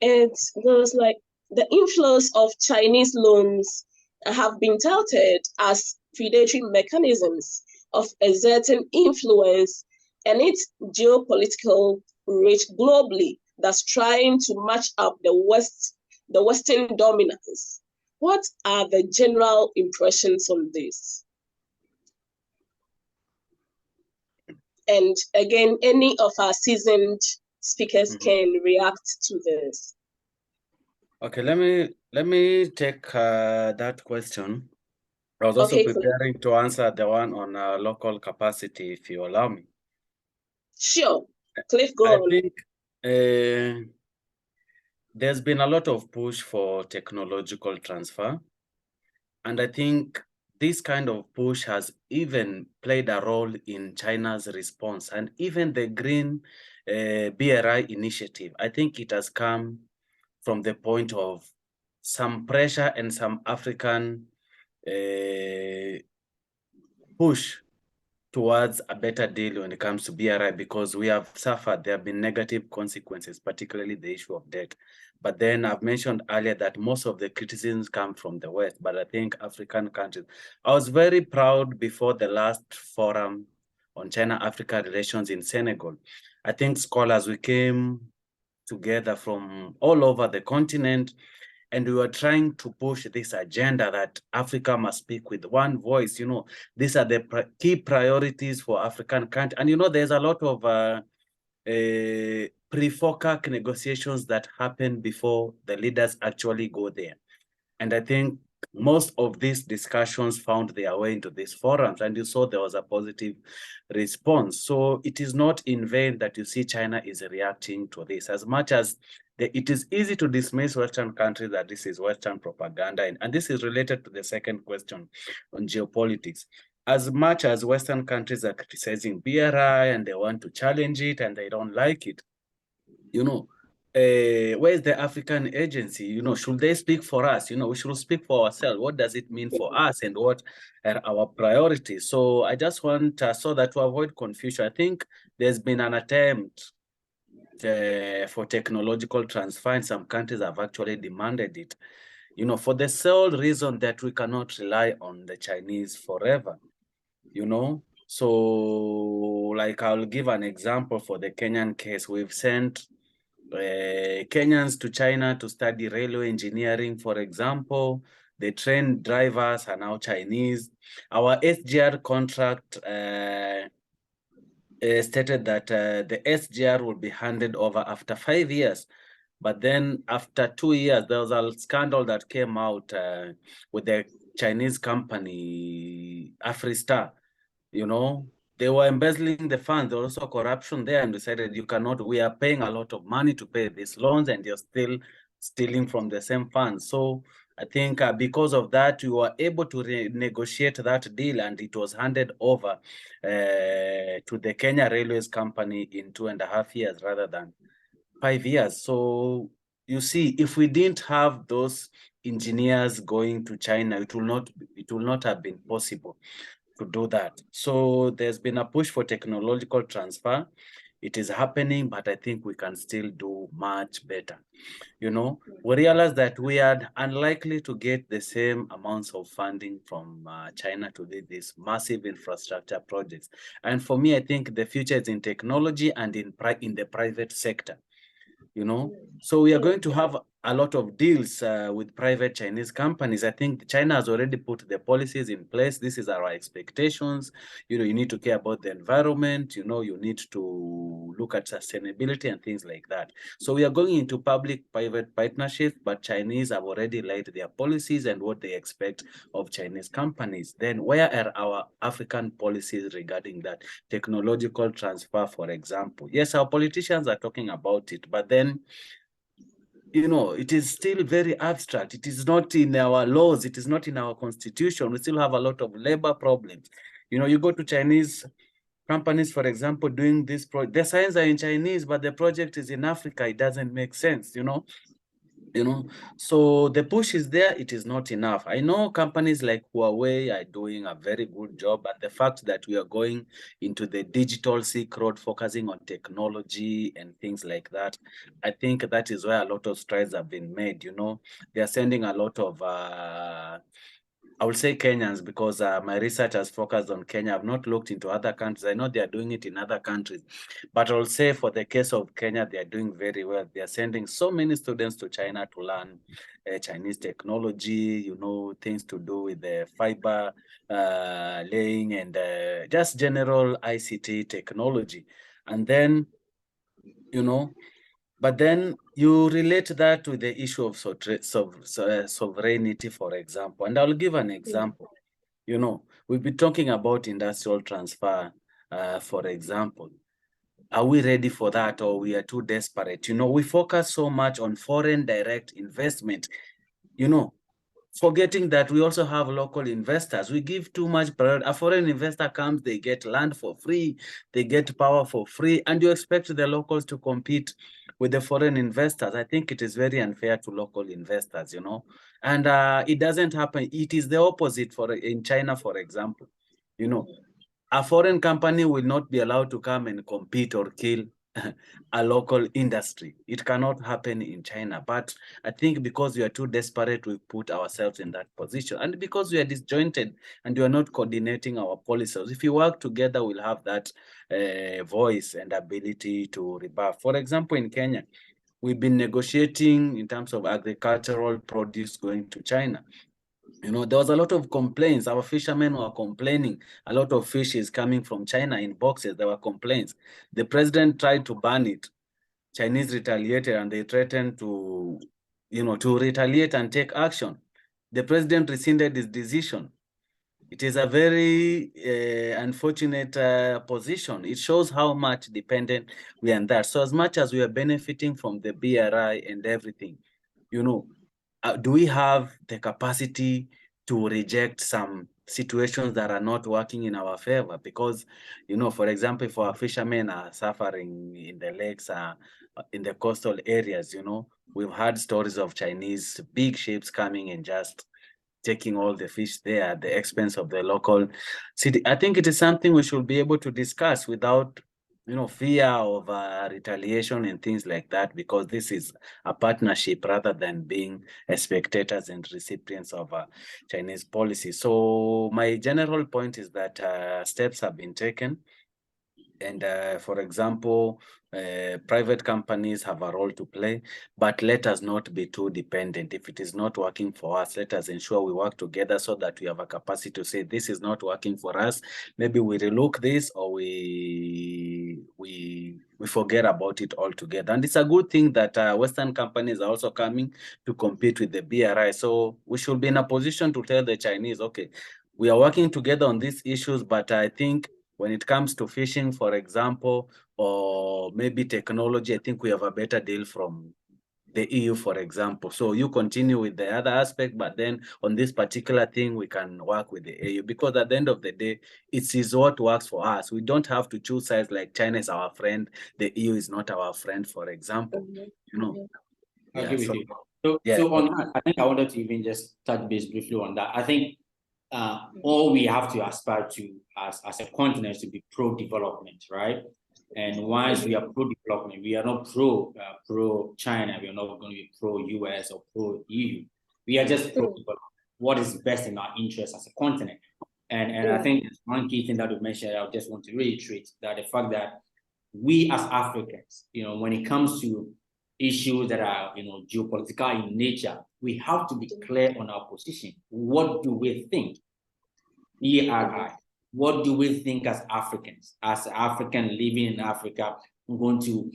C: It goes like, the inflows of Chinese loans have been touted as predatory mechanisms of exerting influence and its geopolitical reach globally that's trying to match up the Western dominance. What are the general impressions on this? And again, any of our seasoned speakers can react to this.
E: Okay, let me take that question. I was also preparing to answer the one on local capacity, if you allow me.
C: Sure, Cliff, go on.
E: I think there's been a lot of push for technological transfer, and I think this kind of push has even played a role in China's response, and even the Green BRI initiative. I think it has come from the point of some pressure and some African push towards a better deal when it comes to BRI, because we have suffered, there have been negative consequences, particularly the issue of debt. But then I've mentioned earlier that most of the criticisms come from the West, but I think African countries. I was very proud before the last forum on China-Africa relations in Senegal. I think scholars, we came together from all over the continent, and we were trying to push this agenda that Africa must speak with one voice. You know, these are the key priorities for African countries. And, you know, there's a lot of pre-FOCAC negotiations that happen before the leaders actually go there. And I think most of these discussions found their way into these forums, and you saw there was a positive response. So it is not in vain that you see China is reacting to this. As much as it is easy to dismiss Western countries that this is Western propaganda, and this is related to the second question on geopolitics. As much as Western countries are criticizing BRI and they want to challenge it and they don't like it, you know, where is the African agency? You know, should they speak for us? You know, we should speak for ourselves. What does it mean for us, and what are our priorities? So I just want so that to avoid confusion, I think there's been an attempt for technological transfer, and some countries have actually demanded it, you know, for the sole reason that we cannot rely on the Chinese forever, you know. So, like, I'll give an example for the Kenyan case. We've sent Kenyans to China to study railway engineering, for example. The train drivers are now Chinese. Our SGR contract stated that the SGR will be handed over after 5 years. But then after 2 years, there was a scandal that came out with the Chinese company, Afristar. You know, they were embezzling the funds. There was also corruption there, and decided you cannot, we are paying a lot of money to pay these loans, and you're still stealing from the same funds. So I think because of that, we were able to renegotiate that deal, and it was handed over to the Kenya Railways Company in 2.5 years rather than 5 years. So you see, if we didn't have those engineers going to China, it will not have been possible to do that. So there's been a push for technological transfer. It is happening, but I think we can still do much better. You know, we realize that we are unlikely to get the same amounts of funding from China to do these massive infrastructure projects. And for me, I think the future is in technology and in the private sector. You know, so we are going to have a lot of deals with private Chinese companies. I think China has already put the policies in place. This is our expectations. You know, you need to care about the environment. You know, you need to look at sustainability and things like that. So we are going into public-private partnerships, but Chinese have already laid their policies and what they expect of Chinese companies. Then where are our African policies regarding that? Technological transfer, for example. Yes, our politicians are talking about it, but then, you know, it is still very abstract. It is not in our laws. It is not in our constitution. We still have a lot of labor problems. You know, you go to Chinese companies, for example, doing this project. The signs are in Chinese, but the project is in Africa. It doesn't make sense, you know. So the push is there. It is not enough. I know companies like Huawei are doing a very good job, and the fact that we are going into the digital Silk Road, focusing on technology and things like that, I think that is where a lot of strides have been made. You know, they are sending a lot of I will say Kenyans, because my research has focused on Kenya. I've not looked into other countries. I know they are doing it in other countries, but I'll say for the case of Kenya, they are doing very well. They are sending so many students to China to learn Chinese technology, you know, things to do with the fiber laying and just general ICT technology. And then, you know, but then you relate that to the issue of sovereignty, for example. And I'll give an example. You know, we've been talking about industrial transfer, for example. Are we ready for that, or we are too desperate? You know, we focus so much on foreign direct investment, you know, forgetting that we also have local investors. We give too much priority. A foreign investor comes, they get land for free, they get power for free, and you expect the locals to compete with the foreign investors. I think it is very unfair to local investors, you know, and it doesn't happen. It is the opposite in China, for example. You know, a foreign company will not be allowed to come and compete or kill a local industry. It cannot happen in China. But I think because we are too desperate, we put ourselves in that position. And because we are disjointed and we are not coordinating our policies, if we work together, we'll have that voice and ability to rebuff. For example, in Kenya, we've been negotiating in terms of agricultural produce going to China. You know, there was a lot of complaints. Our fishermen were complaining. A lot of fish is coming from China in boxes. There were complaints. The president tried to ban it. Chinese retaliated, and they threatened to, you know, to retaliate and take action. the president rescinded his decision. It is a very unfortunate position. It shows how much dependent we are on that. So as much as we are benefiting from the BRI and everything, you know, do we have the capacity to reject some situations that are not working in our favor? Because, you know, for example, if our fishermen are suffering in the lakes, in the coastal areas, you know, we've had stories of Chinese big ships coming and just taking all the fish there at the expense of the local city. I think it is something we should be able to discuss without, you know, fear of retaliation and things like that, because this is a partnership rather than being spectators and recipients of Chinese policy. So my general point is that steps have been taken. And for example, private companies have a role to play, but let us not be too dependent. If it is not working for us, let us ensure we work together so that we have a capacity to say, this is not working for us. Maybe we relook this, or we forget about it altogether. And it's a good thing that Western companies are also coming to compete with the BRI. So we should be in a position to tell the Chinese, okay, we are working together on these issues, but I think when it comes to fishing, for example, or maybe technology, I think we have a better deal from the EU, for example. So you continue with the other aspect, but then on this particular thing, we can work with the EU, because at the end of the day, it is what works for us. We don't have to choose sides like China is our friend, the EU is not our friend, for example. You know.
B: I agree with you. So on that, I think I wanted to even just touch base briefly on that. I think all we have to aspire to as a continent is to be pro-development, right? And once we are pro-development, we are not pro-China, we are not going to be pro-US or pro-EU. We are just pro-development. What is best in our interest as a continent? And I think one key thing that we mentioned, I just want to reiterate that the fact that we as Africans, you know, when it comes to issues that are, you know, geopolitical in nature, we have to be clear on our position. What do we think? BRI. What do we think as Africans? As African living in Africa, I'm going to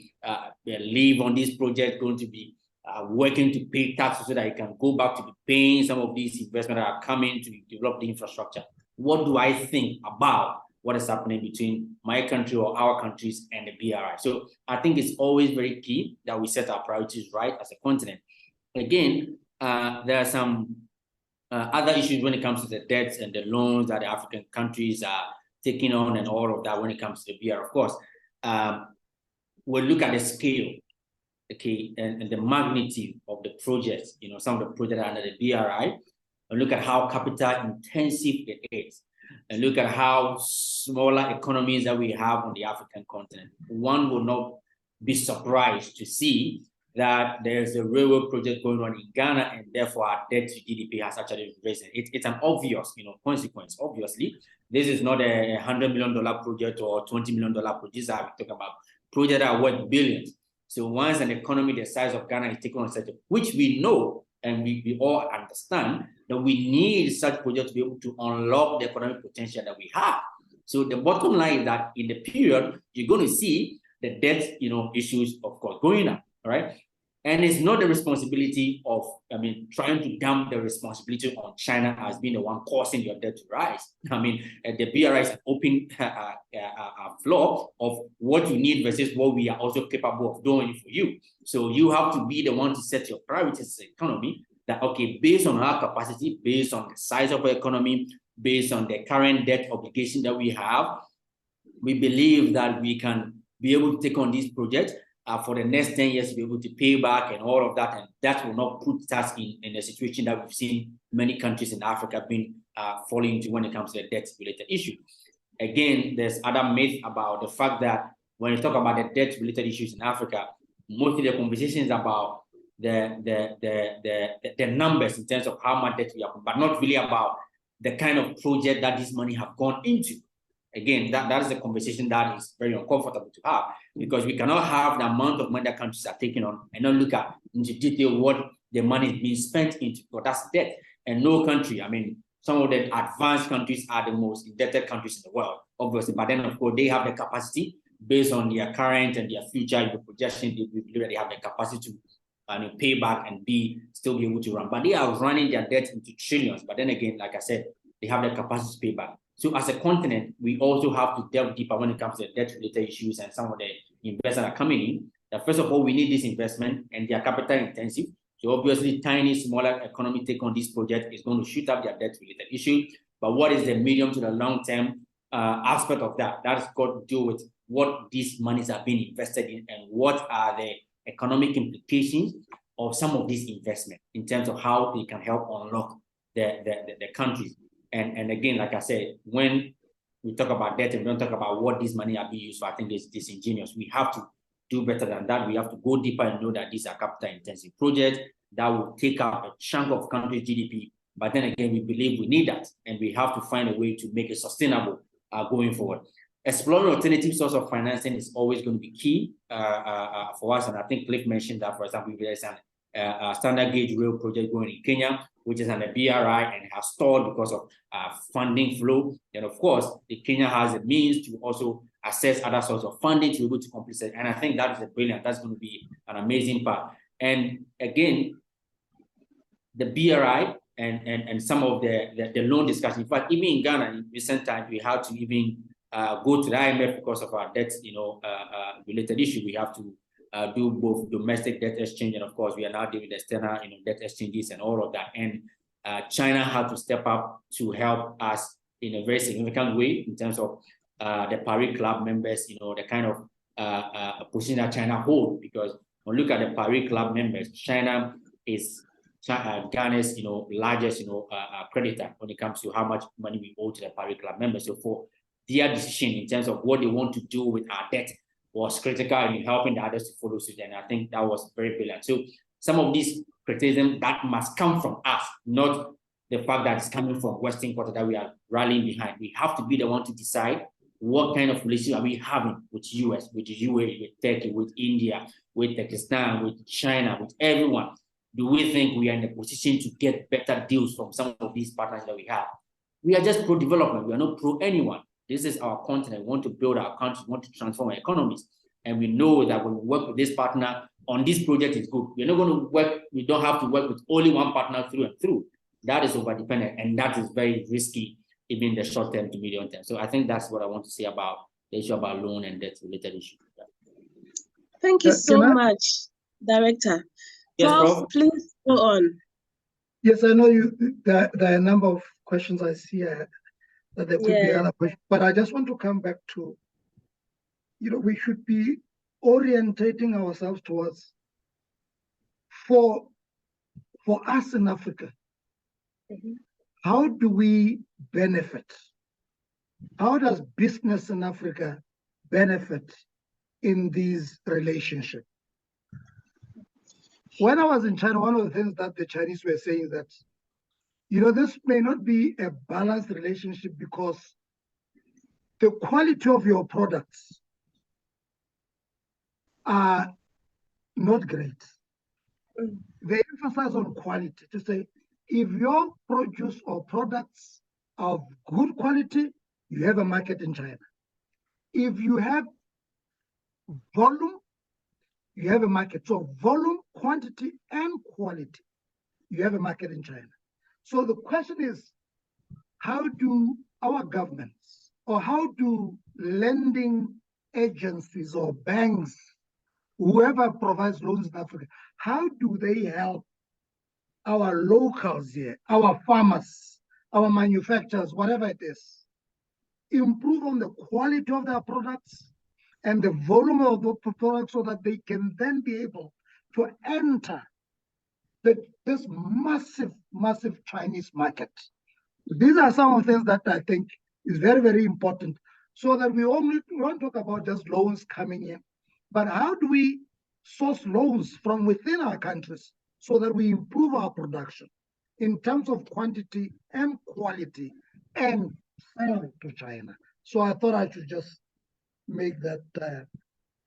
B: live on this project, going to be working to pay taxes so that I can go back to be paying some of these investments that are coming to develop the infrastructure. What do I think about what is happening between my country or our countries and the BRI? So I think it's always very key that we set our priorities right as a continent. Again, there are some other issues when it comes to the debts and the loans that the African countries are taking on and all of that when it comes to the BRI. Of course, we'll look at the scale, okay, and the magnitude of the projects, you know, some of the projects under the BRI, and look at how capital intensive it is, and look at how smaller economies that we have on the African continent. One will not be surprised to see that there's a railroad project going on in Ghana, and therefore our debt to GDP has actually risen. It's an obvious, you know, consequence. Obviously, this is not a $100 million project or $20 million project. These are talking about projects that are worth billions. So once an economy the size of Ghana is taken on such, which we know and we all understand that we need such projects to be able to unlock the economic potential that we have. So the bottom line is that in the period, you're going to see the debt, you know, issues, of course, going up, right? And it's not the responsibility of, I mean, trying to dump the responsibility on China as being the one causing your debt to rise. I mean, the BRI is an open floor of what you need versus what we are also capable of doing for you. So you have to be the one to set your priorities as an economy that, okay, based on our capacity, based on the size of our economy, based on the current debt obligation that we have, we believe that we can be able to take on these projects for the next 10 years to be able to pay back and all of that. And that will not put us in a situation that we've seen many countries in Africa being falling into when it comes to the debt-related issue. Again, there's other myth about the fact that when you talk about the debt-related issues in Africa, mostly the conversation is about the numbers in terms of how much debt we have, but not really about the kind of project that this money have gone into. Again, that is a conversation that is very uncomfortable to have, because we cannot have the amount of money that countries are taking on and not look at into detail what the money is being spent into, because that's debt. And no country, I mean, some of the advanced countries are the most indebted countries in the world, obviously, but then of course they have the capacity based on their current and their future projection. They believe that they have the capacity to pay back and B, still be able to run. But they are running their debt into trillions. But then again, like I said, they have the capacity to pay back. So as a continent, we also have to delve deeper when it comes to the debt-related issues and some of the investors are coming in. That first of all, we need this investment and they are capital intensive. So obviously, tiny, smaller economy take on this project is going to shoot up their debt-related issue. But what is the medium to the long-term aspect of that? That's got to do with what these monies are being invested in and what are the economic implications of some of these investments in terms of how they can help unlock the countries. And again, like I said, when we talk about debt and we don't talk about what this money are being used for, I think it's disingenuous. We have to do better than that. We have to go deeper and know that these are capital-intensive projects that will take up a chunk of country's GDP. But then again, we believe we need that, and we have to find a way to make it sustainable going forward. Exploring alternative source of financing is always going to be key for us. And I think Cliff mentioned that, for example, there's a standard gauge rail project going in Kenya, which is under BRI and has stalled because of funding flow. And of course, Kenya has the means to also access other sorts of funding to be able to complete it. And I think that is brilliant. That's going to be an amazing part. And again, the BRI and some of the loan discussion. In fact, even in Ghana, in recent times, we had to even go to the IMF because of our debt, related issue. We have to do both domestic debt exchange, and of course, we are now doing the external, debt exchanges and all of that. And China had to step up to help us in a very significant way in terms of the Paris Club members, the kind of position that China holds. Because when we look at the Paris Club members, China is Ghana's, largest, creditor when it comes to how much money we owe to the Paris Club members. So for their decision in terms of what they want to do with our debt was critical in helping the others to follow suit. And I think that was very brilliant. So some of these criticism that must come from us, not the fact that it's coming from Western quarter that we are rallying behind. We have to be the one to decide what kind of relationship are we having with US, with the UAE, with Turkey, with India, with Pakistan, with China, with everyone. Do we think we are in a position to get better deals from some of these partners that we have? We are just pro-development. We are not pro-anyone. This is our continent. We want to build our country, we want to transform our economies. And we know that when we work with this partner on this project, it's good. We're not going to work, we don't have to work with only one partner through and through. That is over-dependent, and that is very risky, even in the short term to medium term. So I think that's what I want to say about the issue about loan and debt-related issues.
C: Thank you so much, Director.
B: Yes,
C: Prof, please go on.
D: Yes, I know there are a number of questions I see that there could be other questions, but I just want to come back to, we should be orientating ourselves towards, for us in Africa, how do we benefit? How does business in Africa benefit in these relationships? When I was in China, one of the things that the Chinese were saying is that, this may not be a balanced relationship because the quality of your products are not great. They emphasize on quality to say, if your produce or products are of good quality, you have a market in China. If you have volume, you have a market. So volume, quantity, and quality, you have a market in China. So the question is, how do our governments, or how do lending agencies or banks, whoever provides loans in Africa, how do they help our locals here, our farmers, our manufacturers, whatever it is, improve on the quality of their products and the volume of the products so that they can then be able to enter this massive, massive Chinese market? These are some of the things that I think is very, very important, so that we won't talk about just loans coming in, but how do we source loans from within our countries so that we improve our production in terms of quantity and quality and sell it to China? So I thought I should just make that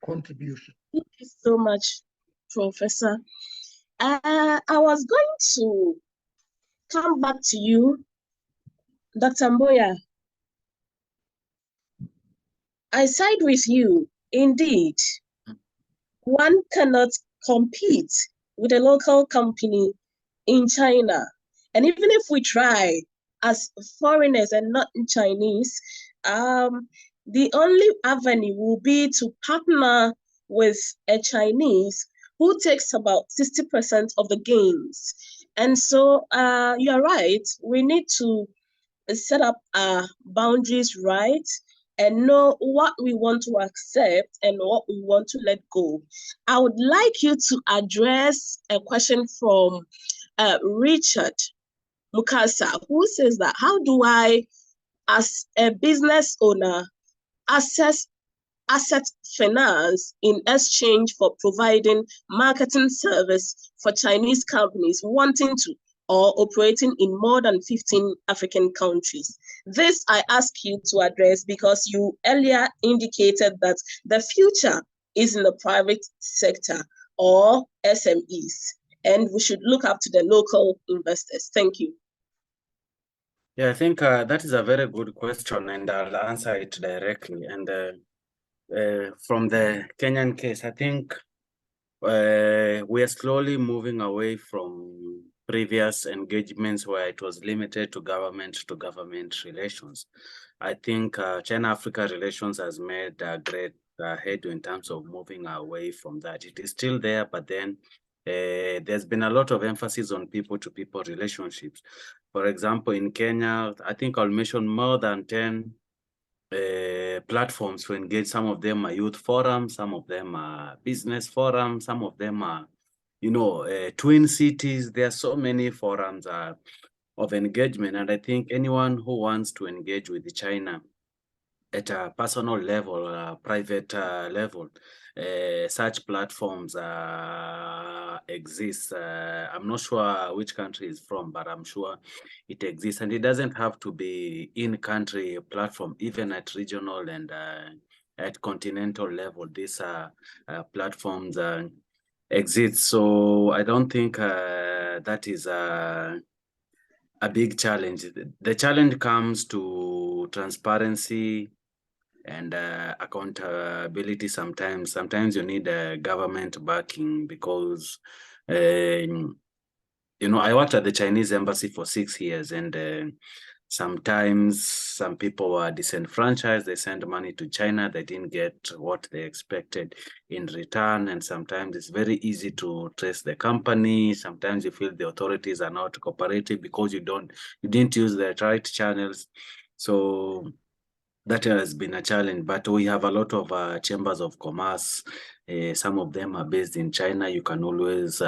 D: contribution.
C: Thank you so much, Professor. I was going to come back to you, Dr. Mboya. I side with you. Indeed, one cannot compete with a local company in China. And even if we try as foreigners and not Chinese, the only avenue will be to partner with a Chinese who takes about 60% of the gains. And so you're right, we need to set up our boundaries right and know what we want to accept and what we want to let go. I would like you to address a question from Richard Mukasa, who says that, how do I, as a business owner, access asset finance in exchange for providing marketing service for Chinese companies wanting to or operating in more than 15 African countries? This I ask you to address because you earlier indicated that the future is in the private sector or SMEs, and we should look up to the local investors. Thank you.
E: Yeah, I think that is a very good question, and I'll answer it directly. And from the Kenyan case, I think we are slowly moving away from previous engagements where it was limited to government relations. I think China-Africa relations has made a great headway in terms of moving away from that. It is still there, but then there's been a lot of emphasis on people-to-people relationships. For example, in Kenya, I think I'll mention more than 10 platforms to engage. Some of them are youth forums, some of them are business forums, some of them are, twin cities. There are so many forums of engagement. And I think anyone who wants to engage with China at a personal level, private level, such platforms exist. I'm not sure which country it's from, but I'm sure it exists. And it doesn't have to be in-country platform, even at regional and at continental level, these platforms exist. So I don't think that is a big challenge. The challenge comes to transparency and accountability. Sometimes you need government backing because, I worked at the Chinese embassy for 6 years, and sometimes some people were disenfranchised. They sent money to China. They didn't get what they expected in return. And sometimes it's very easy to trace the company. Sometimes you feel the authorities are not cooperative because you didn't use the right channels. So that has been a challenge, but we have a lot of chambers of commerce. Some of them are based in China. You can always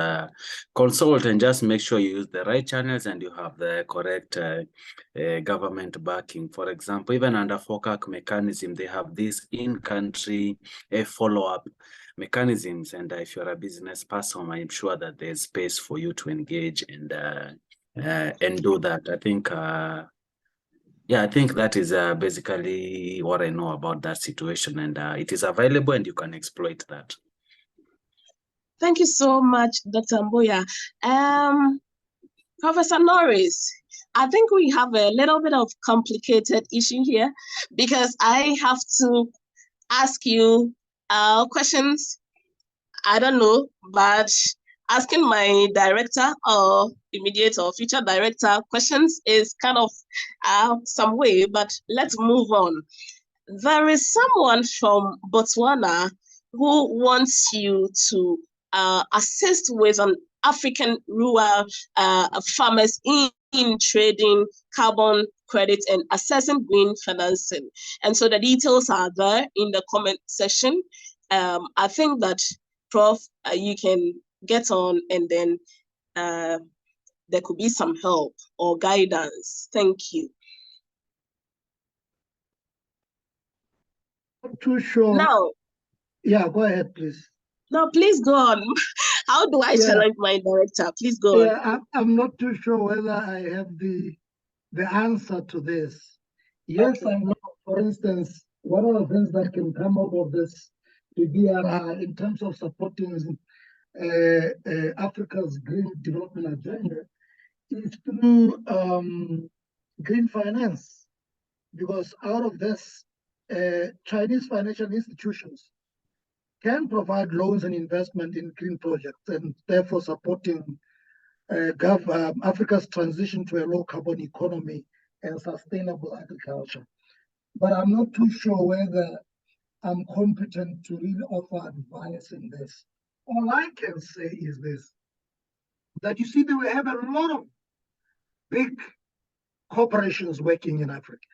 E: consult and just make sure you use the right channels and you have the correct government backing. For example, even under FOCAC mechanism, they have this in-country follow-up mechanisms. And if you're a business person, I'm sure that there's space for you to engage and do that. I think I think that is basically what I know about that situation, and it is available and you can exploit that.
C: Thank you so much, Dr. Mboya. Professor Norris, I think we have a little bit of complicated issue here because I have to ask you questions. I don't know, but asking my director or immediate or future director questions is kind of some way, but let's move on. There is someone from Botswana who wants you to assist with an African rural farmers in trading carbon credit and accessing green financing. And so the details are there in the comment section. I think that, Prof, you can get on and then there could be some help or guidance. Thank you.
D: Not too sure.
C: Now,
D: yeah, go ahead, please.
C: No, please go on. How do I challenge my director? Please go on.
D: I'm not too sure whether I have the answer to this. Yes, okay. I know, for instance, one of the things that can come out of this BRI in terms of supporting Africa's green development agenda is through green finance, because out of this, Chinese financial institutions can provide loans and investment in green projects and therefore supporting Africa's transition to a low carbon economy and sustainable agriculture. But I'm not too sure whether I'm competent to really offer advice in this. All I can say is this, that you see that we have a lot of big corporations working in Africa.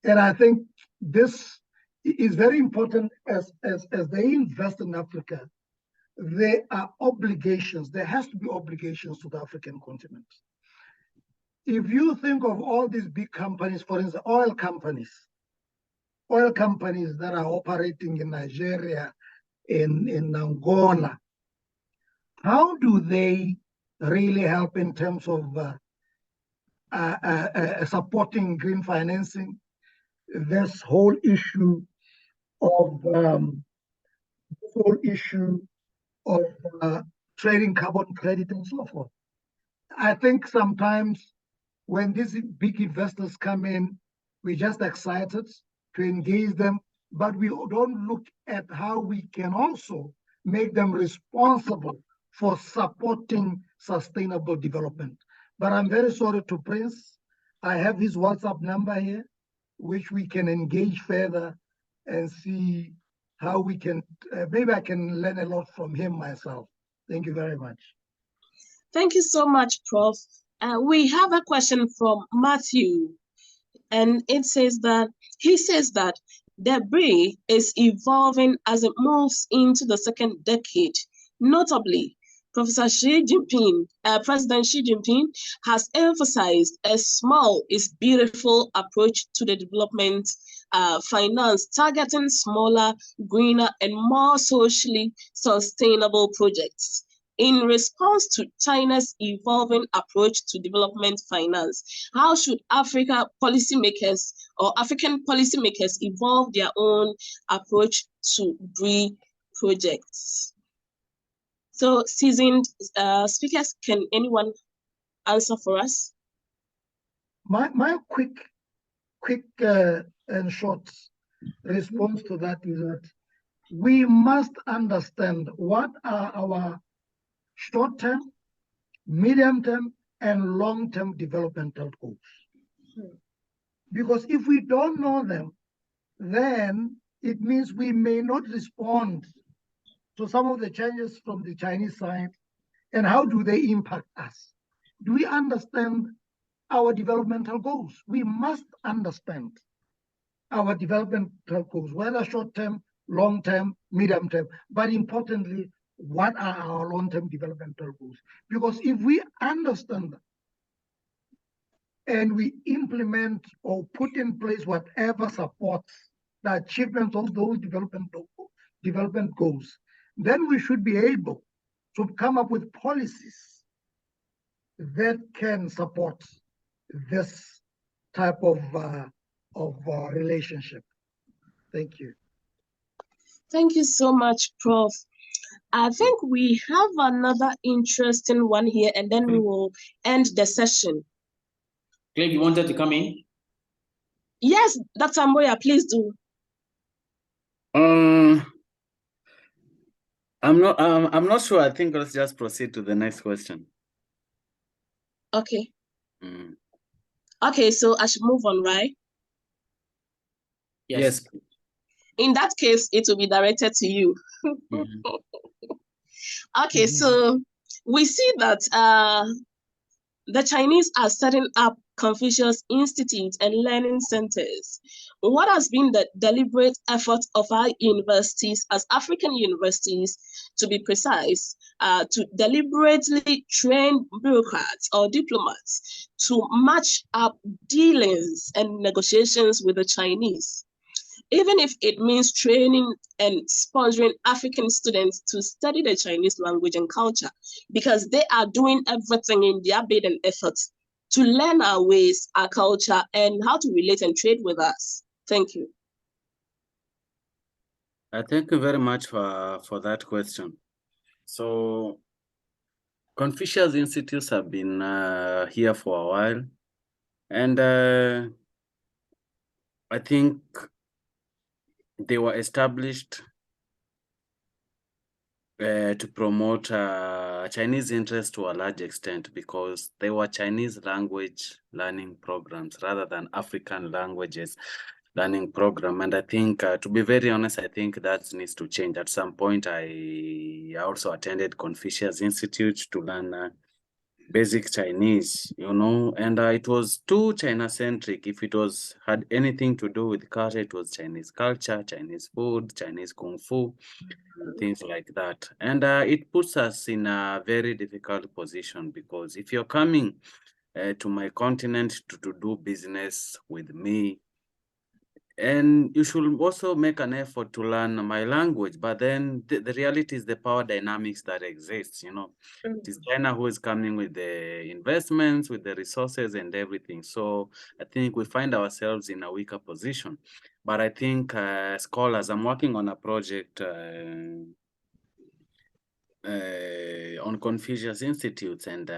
D: And I think this is very important as they invest in Africa. There are obligations, there has to be obligations to the African continent. If you think of all these big companies, for instance, oil companies that are operating in Nigeria, in Angola, how do they really help in terms of supporting green financing? This whole issue of trading carbon credit and so forth. I think sometimes when these big investors come in, we're just excited to engage them, but we don't look at how we can also make them responsible for supporting sustainable development. But I'm very sorry to Prince. I have his WhatsApp number here, which we can engage further and see how we can, maybe I can learn a lot from him myself. Thank you very much.
C: Thank you so much, Prof. We have a question from Matthew, and he says that the BRI is evolving as it moves into the second decade. Notably, President Xi Jinping has emphasized a small is beautiful approach to the development finance, targeting smaller, greener, and more socially sustainable projects. In response to China's evolving approach to development finance, how should African policymakers evolve their own approach to BRI projects? So, seasoned speakers, can anyone answer for us?
D: My quick and short response to that is that we must understand what are our short-term, medium-term, and long-term developmental goals. Because if we don't know them, then it means we may not respond to some of the changes from the Chinese side. And how do they impact us? Do we understand our developmental goals? We must understand our developmental goals, whether short-term, long-term, medium-term, but importantly, what are our long-term developmental goals? Because if we understand them and we implement or put in place whatever supports the achievement of those development goals, then we should be able to come up with policies that can support this type of relationship. Thank you.
C: Thank you so much, Prof. I think we have another interesting one here, and then we will end the session.
B: Cliff, you wanted to come in?
C: Yes, Dr. Mboya, please do.
E: I'm not sure. I think let's just proceed to the next question.
C: Okay. Okay, so I should move on, right?
E: Yes.
C: In that case, it will be directed to you. Okay, so we see that the Chinese are setting up Confucius Institute and learning centers. What has been the deliberate effort of our universities, as African universities, to be precise, to deliberately train bureaucrats or diplomats to match up dealings and negotiations with the Chinese? Even if it means training and sponsoring African students to study the Chinese language and culture, because they are doing everything in their bid and efforts to learn our ways, our culture, and how to relate and trade with us. Thank you.
E: Thank you very much for that question. So, Confucius Institutes have been here for a while, and I think they were established to promote Chinese interest to a large extent, because they were Chinese language learning programs rather than African languages learning program. And I think, to be very honest, I think that needs to change. At some point, I also attended Confucius Institute to learn basic Chinese, and it was too China-centric. If it had anything to do with culture, it was Chinese culture, Chinese food, Chinese kung fu, and things like that. And it puts us in a very difficult position, because if you're coming to my continent to do business with me, and you should also make an effort to learn my language. But then the reality is the power dynamics that exists, It is China who is coming with the investments, with the resources and everything. So I think we find ourselves in a weaker position. But I think scholars, I'm working on a project on Confucius Institutes, and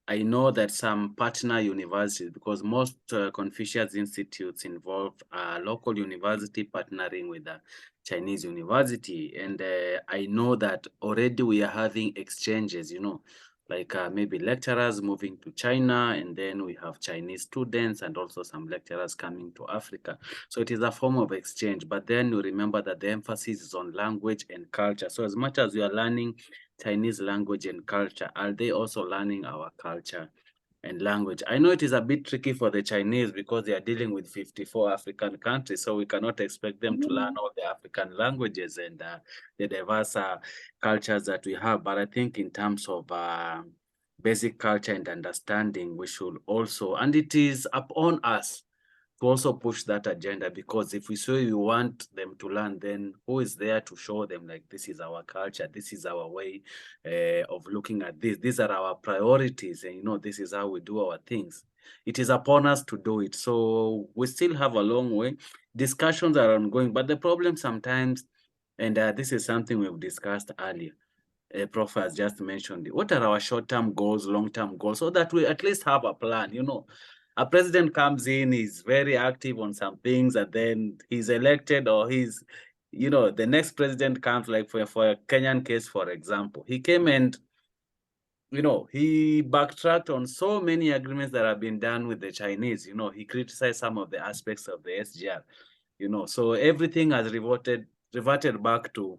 E: I know that some partner universities, because most Confucius Institutes involve a local university partnering with a Chinese university. And I know that already we are having exchanges, like maybe lecturers moving to China, and then we have Chinese students and also some lecturers coming to Africa. So it is a form of exchange, but then you remember that the emphasis is on language and culture. So as much as we are learning Chinese language and culture, are they also learning our culture and language? I know it is a bit tricky for the Chinese because they are dealing with 54 African countries, so we cannot expect them to learn all the African languages and the diverse cultures that we have. But I think in terms of basic culture and understanding, we should also, and it is upon us to also push that agenda, because if we say we want them to learn, then who is there to show them, like, this is our culture, this is our way of looking at this, these are our priorities, and this is how we do our things. It is upon us to do it. So we still have a long way. Discussions are ongoing, but the problem sometimes, and this is something we've discussed earlier, Prof has just mentioned, what are our short-term goals, long-term goals, so that we at least have a plan. A president comes in, he's very active on some things, and then he's elected, or he's, the next president comes, like for a Kenyan case, for example, he came and, he backtracked on so many agreements that have been done with the Chinese. He criticized some of the aspects of the SGR, so everything has reverted back to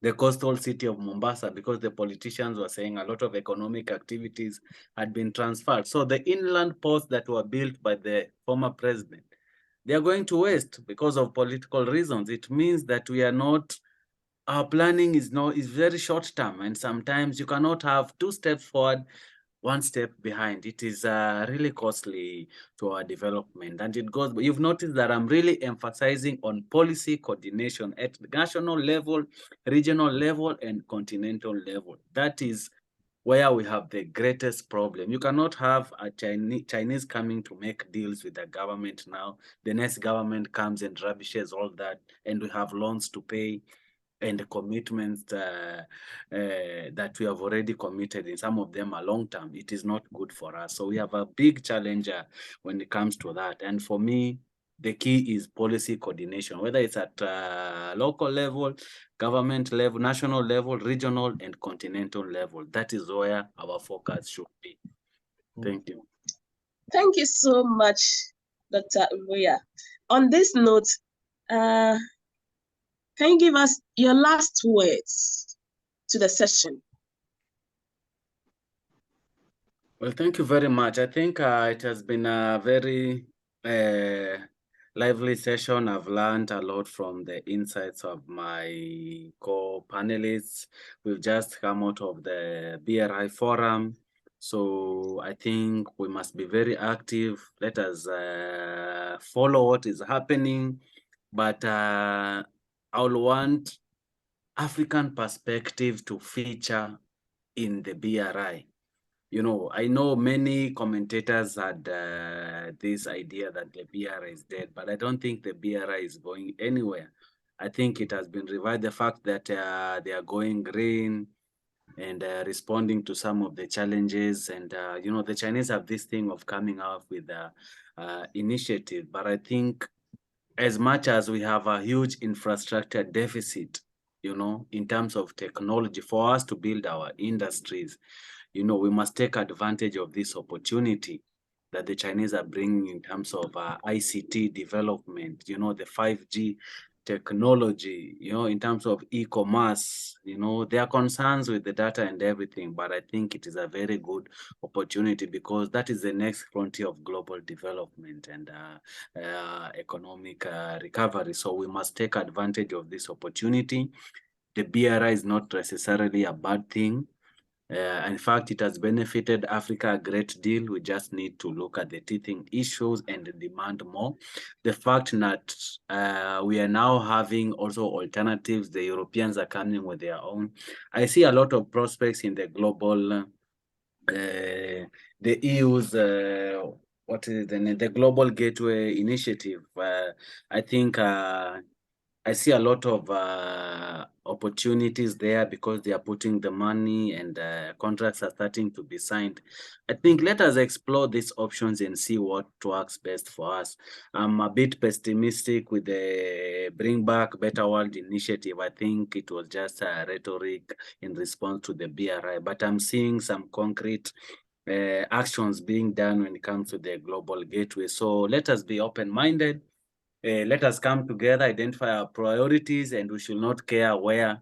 E: the coastal city of Mombasa, because the politicians were saying a lot of economic activities had been transferred. So the inland ports that were built by the former president, they are going to waste because of political reasons. It means that we are not, our planning is very short term, and sometimes you cannot have 2 steps forward, 1 step behind. It is really costly to our development. And it goes, you've noticed that I'm really emphasizing on policy coordination at the national level, regional level, and continental level. That is where we have the greatest problem. You cannot have a Chinese coming to make deals with the government now. The next government comes and rubbishes all that, and we have loans to pay and the commitments that we have already committed, in some of them are long-term. It is not good for us. So we have a big challenge when it comes to that. And for me, the key is policy coordination, whether it's at local level, government level, national level, regional, and continental level. That is where our focus should be. Thank you.
C: Thank you so much, Dr. Uwoya. On this note, can you give us your last words to the session?
E: Well, thank you very much. I think it has been a very lively session. I've learned a lot from the insights of my co-panelists. We've just come out of the BRI forum. So I think we must be very active. Let us follow what is happening. But I'll want African perspective to feature in the BRI. I know many commentators had this idea that the BRI is dead, but I don't think the BRI is going anywhere. I think it has been revived, the fact that they are going green and responding to some of the challenges. And, the Chinese have this thing of coming out with initiative. But I think as much as we have a huge infrastructure deficit you know, in terms of technology, for us to build our industries, you know, we must take advantage of this opportunity that the Chinese are bringing in terms of ICT development, you know, the 5G technology, you know, in terms of e-commerce. You know, there are concerns with the data and everything, but I think it is a very good opportunity because that is the next frontier of global development and economic recovery. So we must take advantage of this opportunity. The BRI is not necessarily a bad thing. In fact, it has benefited Africa a great deal. We just need to look at the teething issues and demand more. The fact that we are now having also alternatives, the Europeans are coming with their own. I see a lot of prospects in the global, the EU's, what is the Global Gateway Initiative. I think I see a lot of opportunities there because they are putting the money and contracts are starting to be signed. I think let us explore these options and see what works best for us. I'm a bit pessimistic with the Bring Back Better World initiative. I think it was just a rhetoric in response to the BRI, but I'm seeing some concrete actions being done when it comes to the global gateway. So let us be open-minded. Let us come together, identify our priorities, and we should not care where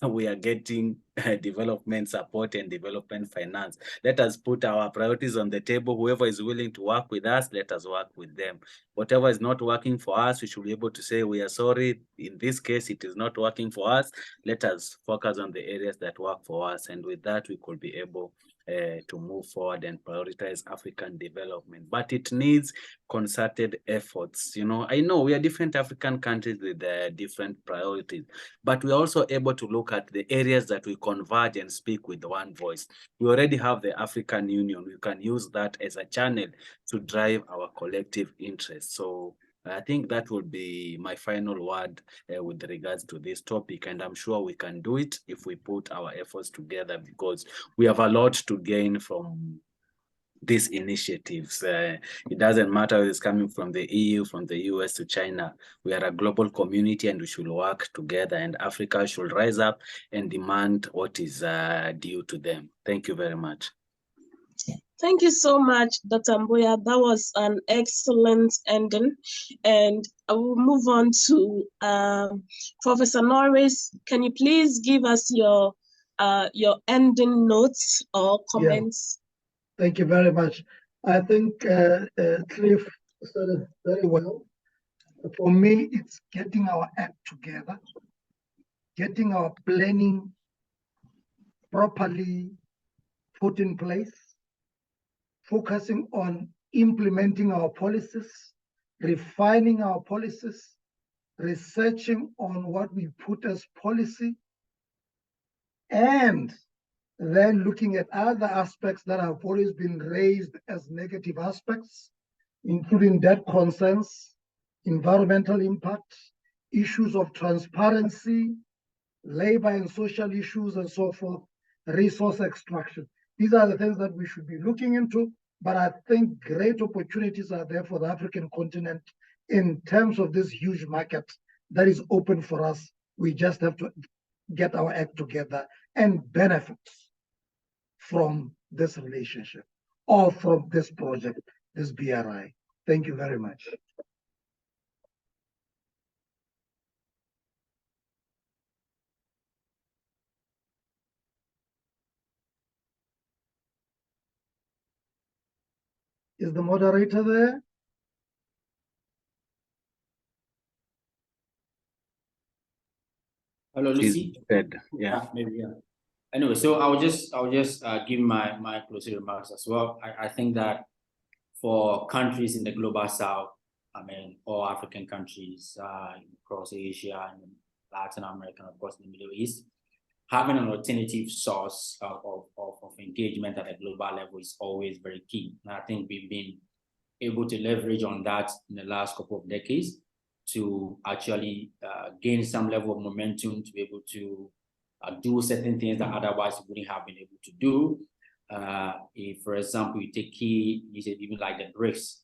E: we are getting development support and development finance. Let us put our priorities on the table. Whoever is willing to work with us, let us work with them. Whatever is not working for us, we should be able to say, we are sorry. In this case, it is not working for us. Let us focus on the areas that work for us. And with that, we could be able to move forward and prioritize African development. But it needs concerted efforts. You know, I know we are different African countries with different priorities, but we are also able to look at the areas that we converge and speak with one voice. We already have the African Union. We can use that as a channel to drive our collective interests. So I think that will be my final word with regards to this topic. And I'm sure we can do it if we put our efforts together, because we have a lot to gain from these initiatives. It doesn't matter if it's coming from the EU, from the US to China. We are a global community and we should work together, and Africa should rise up and demand what is due to them. Thank you very much.
C: Thank you so much, Dr. Mboya. That was an excellent ending. And I will move on to Professor Norris. Can you please give us your ending notes or comments?
D: Yeah. Thank you very much. I think Cliff said it very well. For me, it's getting our act together, getting our planning properly put in place, focusing on implementing our policies, refining our policies, researching on what we put as policy, and then looking at other aspects that have always been raised as negative aspects, including debt concerns, environmental impact, issues of transparency, labor and social issues, and so forth, resource extraction. These are the things that we should be looking into, but I think great opportunities are there for the African continent in terms of this huge market that is open for us. We just have to get our act together and benefit from this relationship or from this project, this BRI. Thank you very much. Is the moderator there?
B: Hello, Lucy.
E: Yeah.
B: Maybe, yeah. Anyway, so I'll just give my closing remarks as well. I think that for countries in the global south, I mean, all African countries across Asia and Latin America, and of course, the Middle East, having an alternative source of engagement at a global level is always very key. And I think we've been able to leverage on that in the last couple of decades to actually gain some level of momentum to be able to do certain things that otherwise we wouldn't have been able to do. If, for example, you take even like the BRICS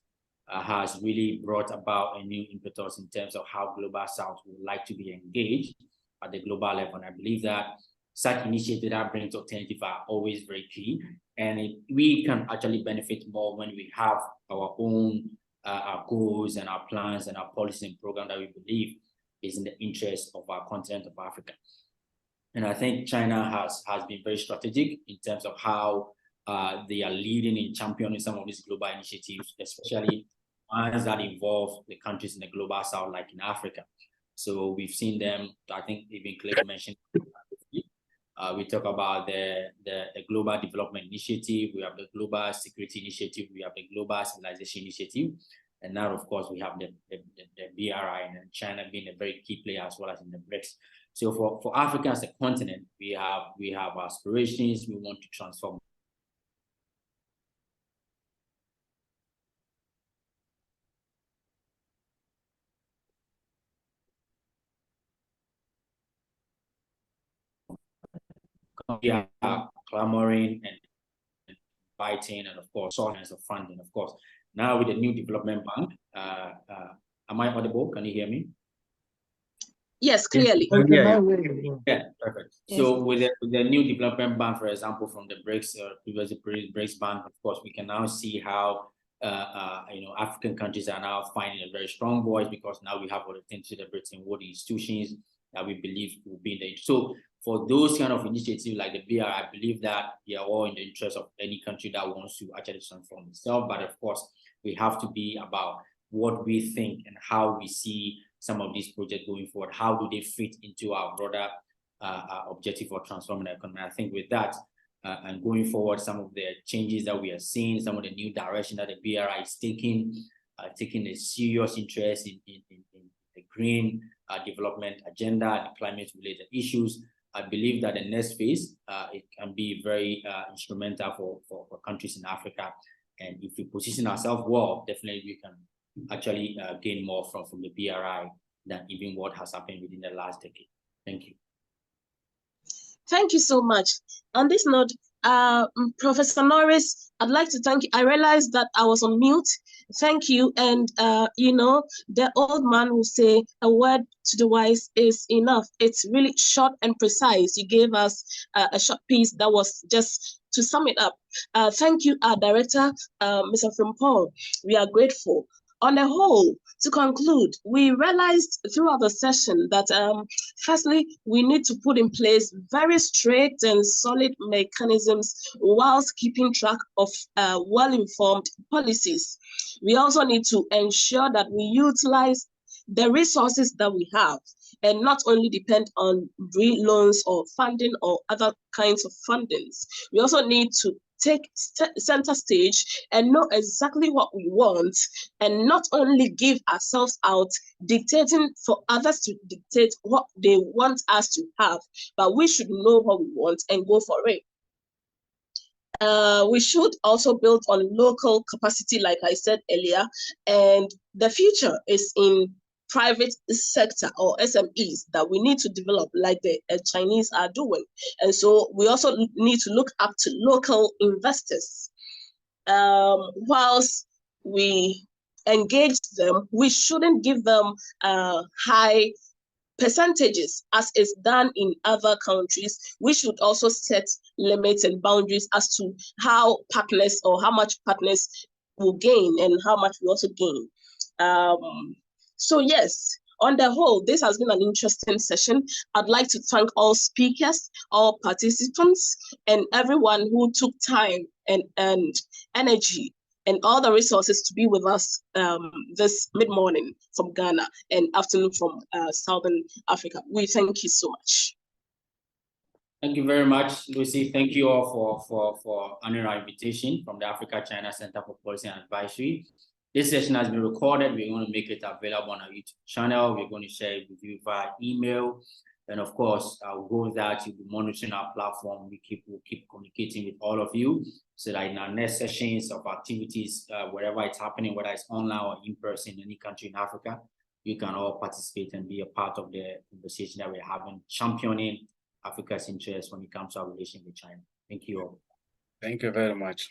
B: has really brought about a new impetus in terms of how Global South would like to be engaged. at the global level. And I believe that such initiatives that brings alternative are always very key. And we can actually benefit more when we have our own our goals and our plans and our policies and programs that we believe is in the interest of our continent of Africa. And I think China has been very strategic in terms of how they are leading and championing some of these global initiatives, especially ones that involve the countries in the global south, like in Africa. So we've seen them, I think even Clay mentioned, we talk about the Global Development Initiative, we have the Global Security Initiative, we have the Global Civilization Initiative, and now, of course, we have the BRI, and China being a very key player as well as in the BRICS. So for Africa as a continent, we have aspirations, we want to transform. We are clamoring and fighting, and of course, sources of funding, of course. Now with the new development bank, am I audible? Can you hear me?
C: Yes, clearly.
B: Yeah, perfect. Yes. So with the new development bank, for example, from the BRICS, previously BRICS bank, of course, we can now see how African countries are now finding a very strong voice, because now we have all the things to the Bretton Woods institutions that we believe will be in the. So for those kind of initiatives like the BRI, I believe that they are all in the interest of any country that wants to actually transform itself. But of course, we have to be about what we think and how we see some of these projects going forward. How do they fit into our broader objective for transforming the economy? I think with that, and going forward, some of the changes that we are seeing, some of the new direction that the BRI is taking a serious interest in the green development agenda and climate-related issues. I believe that the next phase, it can be very instrumental for countries in Africa. And if we position ourselves well, definitely we can actually gain more from the BRI than even what has happened within the last decade. Thank you.
C: Thank you so much. On this note, Professor Norris, I'd like to thank you. I realized that I was on mute. Thank you. And, the old man will say a word to the wise is enough. It's really short and precise. You gave us a short piece that was just to sum it up. Thank you, our director, Mr. Frimpong. We are grateful. On the whole, to conclude, we realized throughout the session that firstly, we need to put in place very strict and solid mechanisms whilst keeping track of well-informed policies. We also need to ensure that we utilize the resources that we have and not only depend on BRI loans or funding or other kinds of fundings. We also need to take center stage and know exactly what we want, and not only give ourselves out dictating for others to dictate what they want us to have, but we should know what we want and go for it. We should also build on local capacity, like I said earlier, and the future is in private sector or SMEs that we need to develop like the Chinese are doing. And so we also need to look up to local investors. Whilst we engage them, we shouldn't give them high percentages as is done in other countries. We should also set limits and boundaries as to how partners or how much partners will gain and how much we also gain. So yes, on the whole, this has been an interesting session. I'd like to thank all speakers, all participants, and everyone who took time and energy and all the resources to be with us this mid-morning from Ghana and afternoon from Southern Africa. We thank you so much.
B: Thank you very much, Lucy. Thank you all for honoring our invitation from the Africa-China Center for Policy and Advisory. This session has been recorded. We're going to make it available on our YouTube channel. We're going to share it with you via email. And of course, our goal is that you'll be monitoring our platform. We'll keep communicating with all of you so that in our next sessions of activities, wherever it's happening, whether it's online or in person in any country in Africa, you can all participate and be a part of the conversation that we're having, championing Africa's interests when it comes to our relation with China. Thank you all.
E: Thank you very much.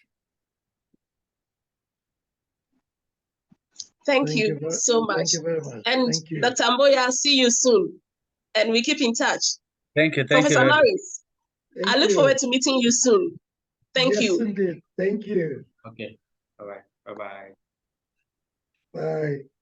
C: Thank you so much.
D: Thank you very much.
C: And Dr. Mboya, see you soon. and we keep in touch.
E: Thank you.
C: Professor Norris, I look forward to meeting you soon. Thank you.
D: Yes, indeed. Thank you.
B: Okay. All right. Bye-bye.
D: Bye.